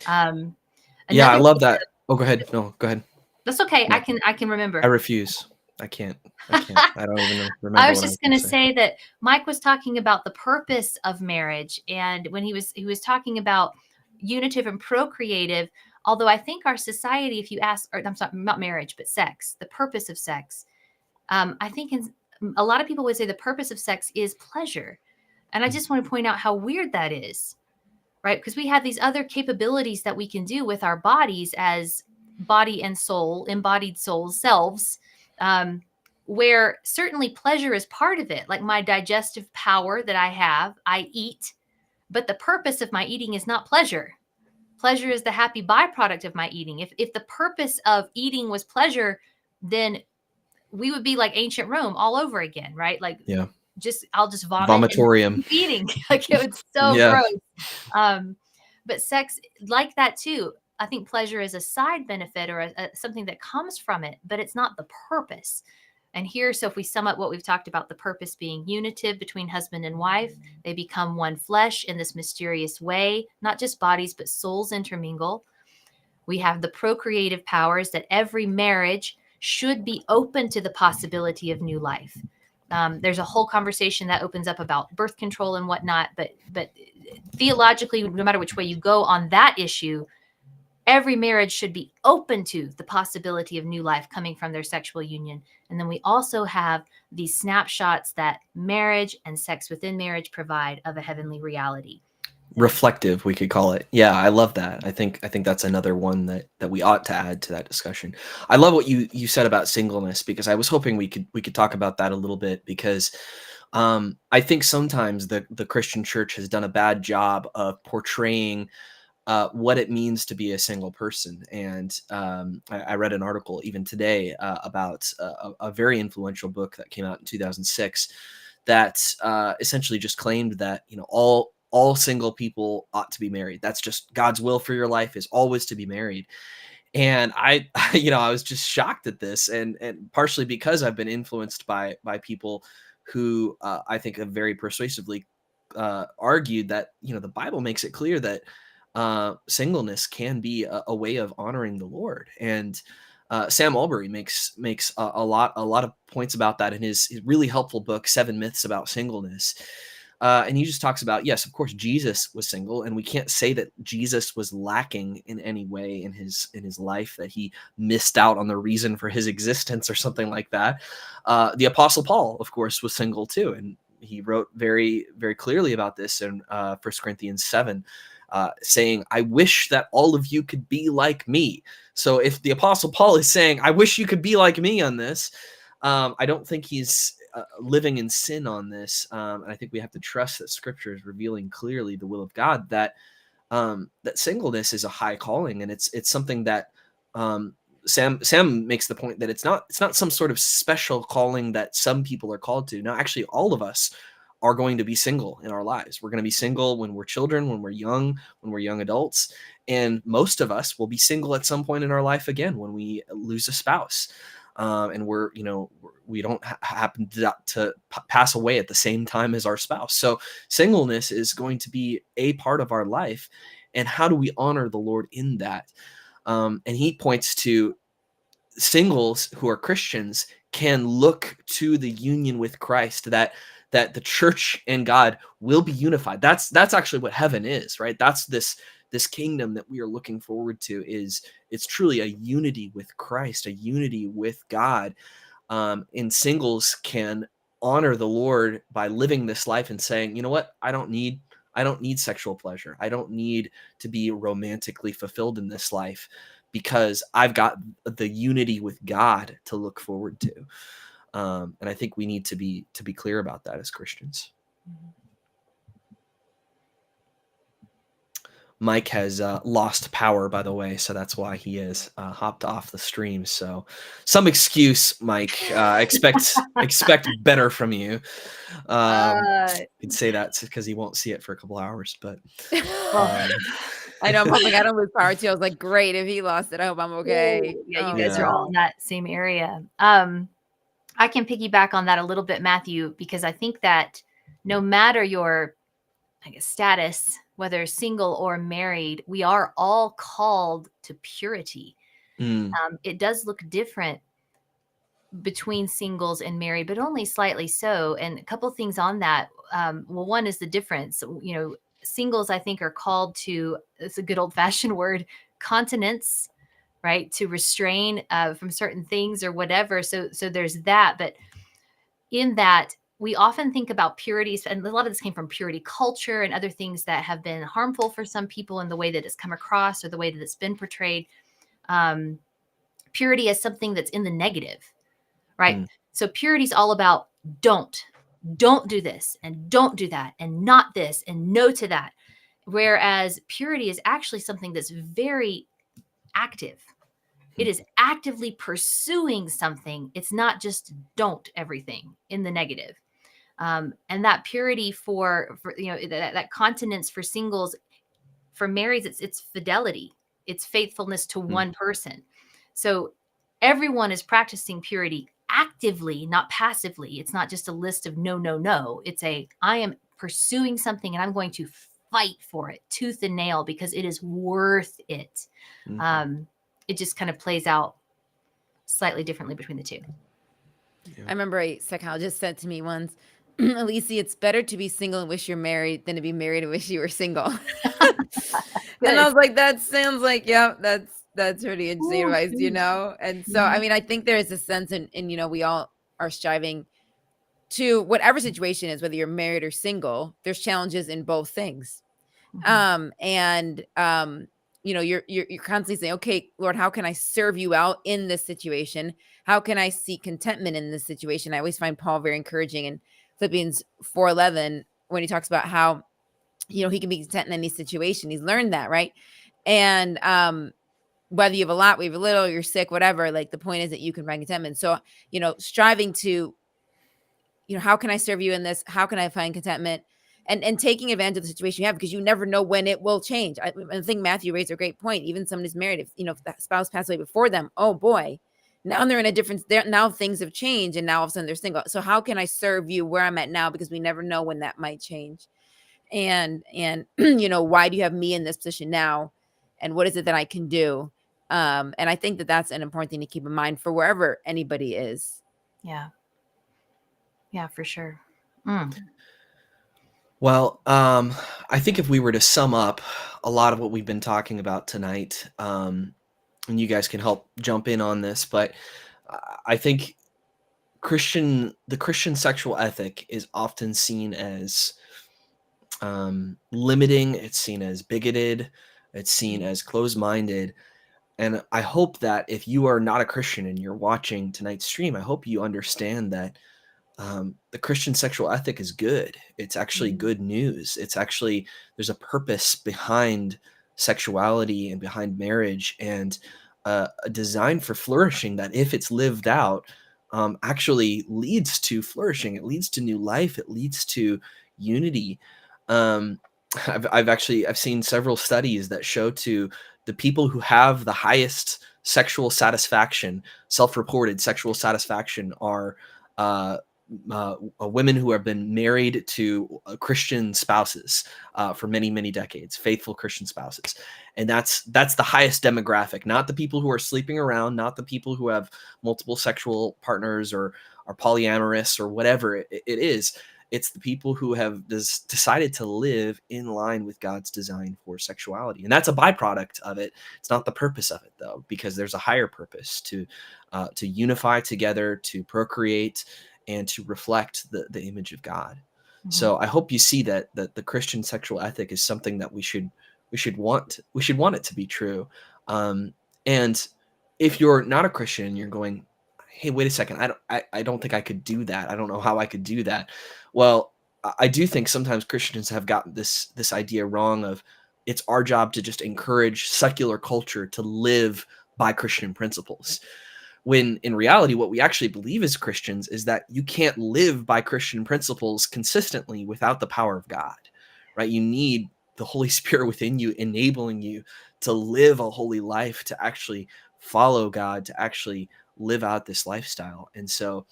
Yeah, I love that. Oh, go ahead. No, go ahead. That's okay. No. I can remember. I refuse. I can't. I don't even remember. I was just going to say that Mike was talking about the purpose of marriage, and when he was talking about unitive and procreative. Although I think our society, if you ask, or I'm sorry, not marriage, but sex, the purpose of sex, I think a lot of people would say the purpose of sex is pleasure. And I just want to point out how weird that is, right? Because we have these other capabilities that we can do with our bodies as body and soul, embodied souls, selves, where certainly pleasure is part of it. Like my digestive power that I have, I eat, but the purpose of my eating is not pleasure. Pleasure is the happy byproduct of my eating. If the purpose of eating was pleasure, then we would be like ancient Rome all over again, right? Like, yeah, I'll just vomit. Vomitorium. Eating, like it was so gross. But sex, like that too. I think pleasure is a side benefit or something that comes from it, but it's not the purpose. And here, so if we sum up what we've talked about, the purpose being unitive between husband and wife, they become one flesh in this mysterious way, not just bodies, but souls intermingle. We have the procreative powers that every marriage should be open to the possibility of new life. There's a whole conversation that opens up about birth control and whatnot, but theologically, no matter which way you go on that issue, every marriage should be open to the possibility of new life coming from their sexual union. And then we also have these snapshots that marriage and sex within marriage provide of a heavenly reality. Reflective, we could call it. Yeah, I love that. I think that's another one that we ought to add to that discussion. I love what you said about singleness, because I was hoping we could talk about that a little bit, because I think sometimes the Christian church has done a bad job of portraying what it means to be a single person. And I read an article even today about a very influential book that came out in 2006 that essentially just claimed that, you know, all single people ought to be married. That's just God's will for your life, is always to be married. And I, you know, I was just shocked at this, and partially because I've been influenced by people who I think have very persuasively argued that, you know, the Bible makes it clear that singleness can be a way of honoring the Lord. And Sam Allberry makes a lot of points about that in his really helpful book, 7 Myths About Singleness. And he just talks about, yes, of course, Jesus was single, and we can't say that Jesus was lacking in any way in his life, that he missed out on the reason for his existence or something like that. The Apostle Paul, of course, was single too, and he wrote very, very clearly about this in 1 Corinthians 7. Saying, I wish that all of you could be like me. So if the Apostle Paul is saying, I wish you could be like me on this, I don't think he's living in sin on this. And I think we have to trust that Scripture is revealing clearly the will of God, that that singleness is a high calling, and it's something that Sam makes the point that it's not some sort of special calling that some people are called to. No, actually, all of us are going to be single in our lives. We're going to be single when we're children, when we're young adults. And most of us will be single at some point in our life again when we lose a spouse. And we don't happen to pass away at the same time as our spouse. So singleness is going to be a part of our life. And how do we honor the Lord in that? And he points to singles who are Christians can look to the union with Christ, that the church and God will be unified. That's actually what heaven is, right? That's this kingdom that we are looking forward to. It's truly a unity with Christ, a unity with God. And singles can honor the Lord by living this life and saying, you know what, I don't need sexual pleasure. I don't need to be romantically fulfilled in this life, because I've got the unity with God to look forward to. And I think we need to be clear about that as Christians. Mike has lost power, by the way, so that's why he is hopped off the stream. So some excuse, Mike. Expect better from you. You'd say that because he won't see it for a couple hours, but I know. I'm hoping I don't lose power too. I was like, great. If he lost it, I hope I'm okay. Yeah, you guys are all in that same area. I can piggyback on that a little bit, Matthew, because I think that no matter your, I guess, status, whether single or married, we are all called to purity. It does look different between singles and married, but only slightly so. And a couple of things on that. Well, one is the difference. You know, singles, I think, are called to, it's a good old fashioned word, continence, right? To restrain from certain things or whatever. So there's that. But in that, we often think about purities, and a lot of this came from purity culture and other things that have been harmful for some people in the way that it's come across or the way that it's been portrayed. Purity as something that's in the negative, right? So purity is all about don't do this and don't do that and not this and no to that. Whereas purity is actually something that's very active. It is actively pursuing something. It's not just don't everything in the negative. And that purity for you know, that continence for singles, for marrieds, it's fidelity. It's faithfulness to one person. So everyone is practicing purity actively, not passively. It's not just a list of no. It's I am pursuing something and I'm going to fight for it tooth and nail because it is worth it. It just kind of plays out slightly differently between the two. I remember a psychologist said to me once, Alycia, it's better to be single and wish you're married than to be married and wish you were single. And I was like, that sounds like, yeah, that's pretty interesting advice, you Ooh. know? And so, I mean, I think there is a sense in, you know, we all are striving to whatever situation is, whether you're married or single, there's challenges in both things. You know, you're constantly saying, okay, Lord, how can I serve you out in this situation? How can I seek contentment in this situation? I always find Paul very encouraging in Philippians 4:11 when he talks about how, you know, he can be content in any situation. He's learned that, right? And whether you have a lot, we have a little, you're sick, whatever, like the point is that you can find contentment. So, you know, striving to, you know, how can I serve you in this? How can I find contentment? And taking advantage of the situation you have, because you never know when it will change. I think Matthew raised a great point. Even someone who's married, if, you know, if that spouse passed away before them, oh boy, now they're in a different, now things have changed and now all of a sudden they're single. So how can I serve you where I'm at now? Because we never know when that might change. And you know, why do you have me in this position now? And what is it that I can do? And I think that that's an important thing to keep in mind for wherever anybody is. Yeah. Yeah, for sure. Well, I think if we were to sum up a lot of what we've been talking about tonight, and you guys can help jump in on this, but I think the Christian sexual ethic is often seen as limiting. It's seen as bigoted. It's seen as closed-minded. And I hope that if you are not a Christian and you're watching tonight's stream, I hope you understand that the Christian sexual ethic is good. It's actually good news. It's actually, there's a purpose behind sexuality and behind marriage, and a design for flourishing that, if it's lived out, actually leads to flourishing. It leads to new life. It leads to unity. I've seen several studies that show to the people who have the highest sexual satisfaction, self-reported sexual satisfaction, are women who have been married to Christian spouses for many, many decades, faithful Christian spouses. And that's the highest demographic, not the people who are sleeping around, not the people who have multiple sexual partners or are polyamorous or whatever it is. It's the people who have decided to live in line with God's design for sexuality. And that's a byproduct of it. It's not the purpose of it, though, because there's a higher purpose to unify together, to procreate, and to reflect the image of God. So I hope you see that the Christian sexual ethic is something that we should want it to be true. And if you're not a Christian and you're going, hey, wait a second, I don't think I could do that. I don't know how I could do that. Well, I do think sometimes Christians have gotten this idea wrong of it's our job to just encourage secular culture to live by Christian principles. When in reality, what we actually believe as Christians is that you can't live by Christian principles consistently without the power of God, right? You need the Holy Spirit within you, enabling you to live a holy life, to actually follow God, to actually live out this lifestyle. And so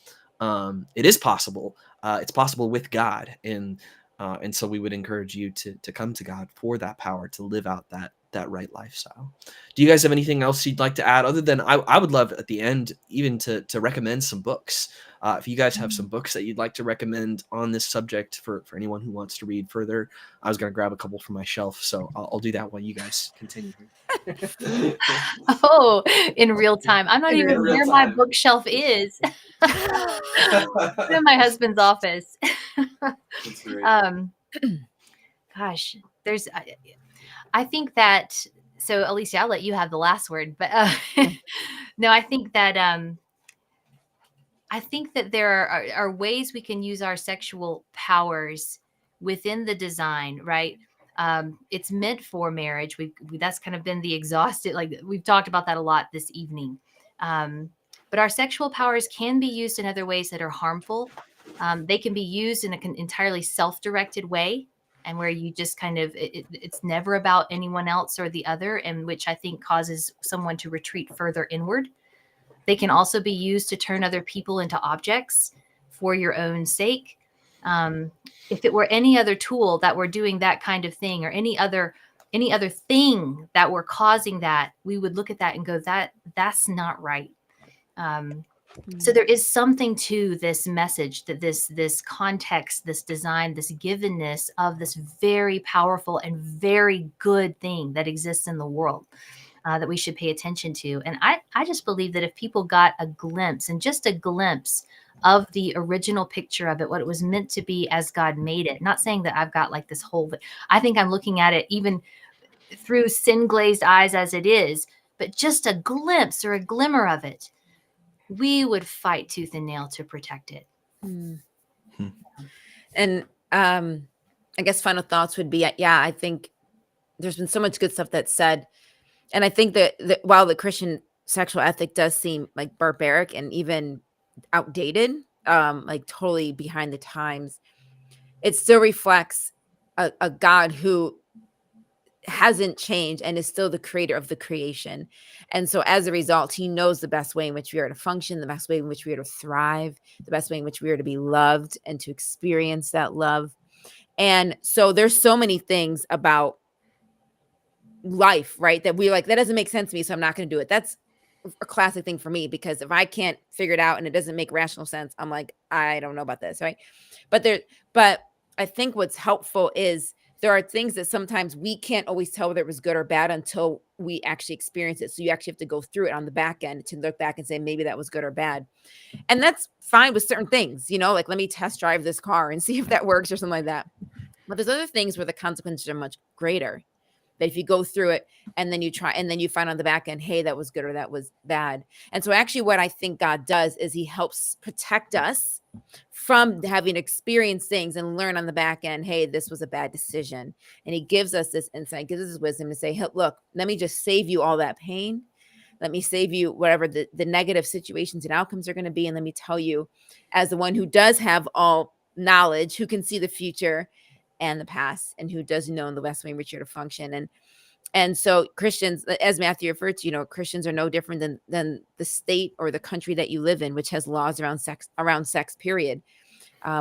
it is possible. It's possible with God. And so we would encourage you to come to God for that power to live out that right lifestyle. Do you guys have anything else you'd like to add, other than I would love at the end even to recommend some books. If you guys have some books that you'd like to recommend on this subject for anyone who wants to read further. I was going to grab a couple from my shelf, so I'll do that while you guys continue. Oh, in real time. I'm not even where my bookshelf is. In my husband's office. That's great. Gosh, I think that, so Alycia, I'll let you have the last word, but no, I think that there are ways we can use our sexual powers within the design, right? It's meant for marriage. That's kind of been the exhausted, like we've talked about that a lot this evening. But our sexual powers can be used in other ways that are harmful. They can be used in an entirely self-directed way, and where you just kind of, it's never about anyone else or the other, and which I think causes someone to retreat further inward. They can also be used to turn other people into objects for your own sake. If it were any other tool that were doing that kind of thing, or any other thing that were causing that, we would look at that and go, that's not right. So there is something to this message, that this context, this design, this givenness of this very powerful and very good thing that exists in the world, that we should pay attention to. And I just believe that if people got a glimpse, and just a glimpse of the original picture of it, what it was meant to be as God made it, not saying that I've got like this whole, I think I'm looking at it even through sin glazed eyes as it is, but just a glimpse or a glimmer of it, we would fight tooth and nail to protect it. And I guess final thoughts would be, I think there's been so much good stuff that's said. And I think that while the Christian sexual ethic does seem like barbaric and even outdated, like totally behind the times, it still reflects a God who hasn't changed and is still the creator of the creation. And so as a result, he knows the best way in which we are to function, the best way in which we are to thrive, the best way in which we are to be loved and to experience that love. And so there's so many things about life, right, that we like, that doesn't make sense to me, so I'm not going to do it. That's a classic thing for me, because if I can't figure it out and it doesn't make rational sense, I'm like, I don't know about this, right? But I think what's helpful is there are things that sometimes we can't always tell whether it was good or bad until we actually experience it. So you actually have to go through it on the back end to look back and say, maybe that was good or bad. And that's fine with certain things, like let me test drive this car and see if that works or something like that. But there's other things where the consequences are much greater. That if you go through it and then you try, and then you find on the back end, hey, that was good or that was bad. And so actually what I think God does is he helps protect us from having experienced things and learn on the back end, hey, this was a bad decision. And he gives us this insight, gives us this wisdom to say, hey, look, let me just save you all that pain. Let me save you whatever the negative situations and outcomes are going to be. And let me tell you, as the one who does have all knowledge, who can see the future and the past, and who does know the best way in which you're to function. And so Christians, as Matthew referred to, Christians are no different than the state or the country that you live in, which has laws around sex, period.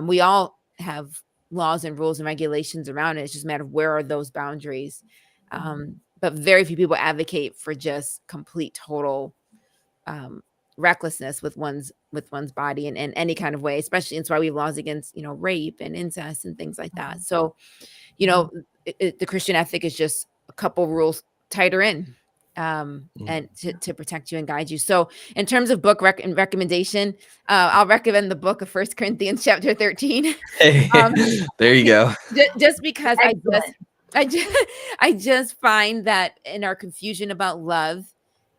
We all have laws and rules and regulations around it. It's just a matter of where are those boundaries. But very few people advocate for just complete, total recklessness with one's body in any kind of way, especially. It's why we have laws against, rape and incest and things like that. So, the Christian ethic is just a couple rules tighter in, and to protect you and guide you. So in terms of book recommendation, I'll recommend the book of 1 Corinthians chapter 13. There you go. Just because I just find that in our confusion about love,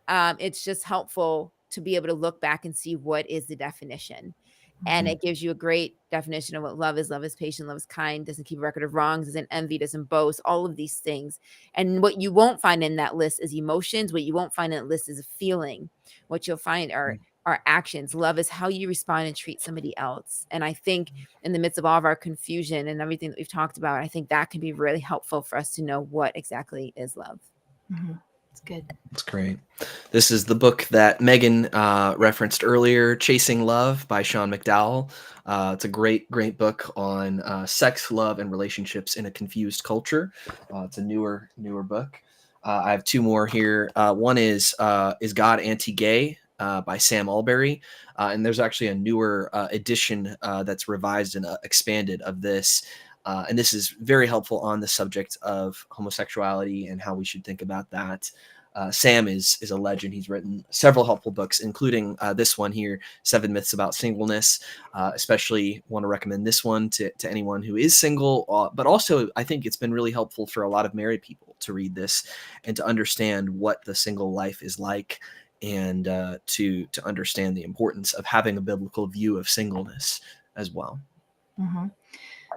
it's just helpful to be able to look back and see what is the definition. And it gives you a great definition of what love is. Love is patient, love is kind, doesn't keep a record of wrongs, doesn't envy, doesn't boast, all of these things. And what you won't find in that list is emotions. What you won't find in that list is a feeling. What you'll find are actions. Love is how you respond and treat somebody else. And I think in the midst of all of our confusion and everything that we've talked about, I think that can be really helpful for us to know what exactly is love. It's good. That's great. This is the book that Megan referenced earlier, Chasing Love by Sean McDowell. It's a great book on sex, love, and relationships in a confused culture. It's a newer book. I have two more here. One is God Anti-Gay by Sam Alberry. And there's actually a newer edition that's revised and expanded of this. And this is very helpful on the subject of homosexuality and how we should think about that. Sam is a legend. He's written several helpful books, including this one here, 7 Myths About Singleness. Especially want to recommend this one to anyone who is single, but also I think it's been really helpful for a lot of married people to read this and to understand what the single life is like, and to understand the importance of having a biblical view of singleness as well.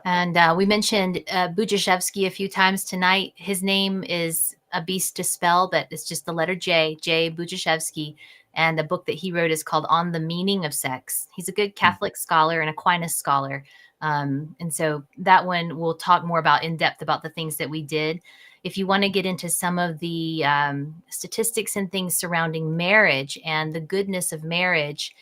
And we mentioned Budziszewski a few times tonight. His name is a beast to spell, but it's just the letter J Budziszewski. And the book that he wrote is called On the Meaning of Sex. He's a good Catholic scholar and Aquinas scholar. And so that one we'll talk more about in depth about the things that we did. If you want to get into some of the statistics and things surrounding marriage and the goodness of marriage,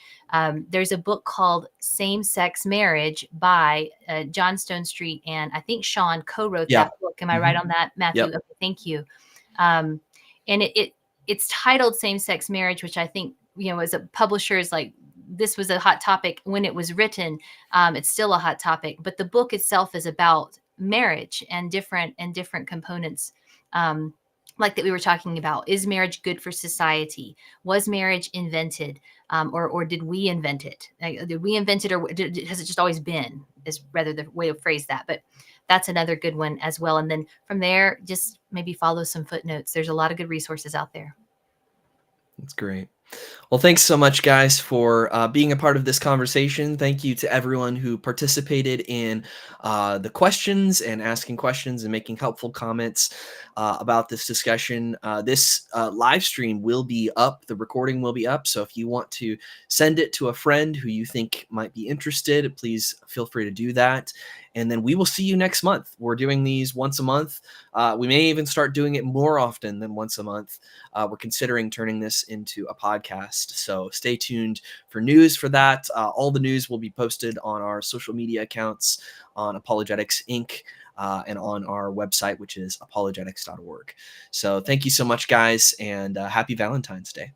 there's a book called Same-Sex Marriage by John Stone Street, and I think Sean co-wrote that book. Am I right on that, Matthew? Yep. Okay, thank you. And it's titled Same-Sex Marriage, which I think, as a publisher is like this was a hot topic when it was written. It's still a hot topic, but the book itself is about marriage and different components. Like that we were talking about. Is marriage good for society? Was marriage invented? Or did we invent it? Did we invent it, or has it just always been, is rather the way to phrase that. But that's another good one as well. And then from there, just maybe follow some footnotes. There's a lot of good resources out there. That's great. Well, thanks so much, guys, for being a part of this conversation. Thank you to everyone who participated in the questions and asking questions and making helpful comments about this discussion. This live stream will be up. The recording will be up. So if you want to send it to a friend who you think might be interested, please feel free to do that. And then we will see you next month. We're doing these once a month. We may even start doing it more often than once a month. We're considering turning this into a podcast. So stay tuned for news for that. All the news will be posted on our social media accounts, on Apologetics Inc., and on our website, which is apologetics.org. So thank you so much, guys, and happy Valentine's Day.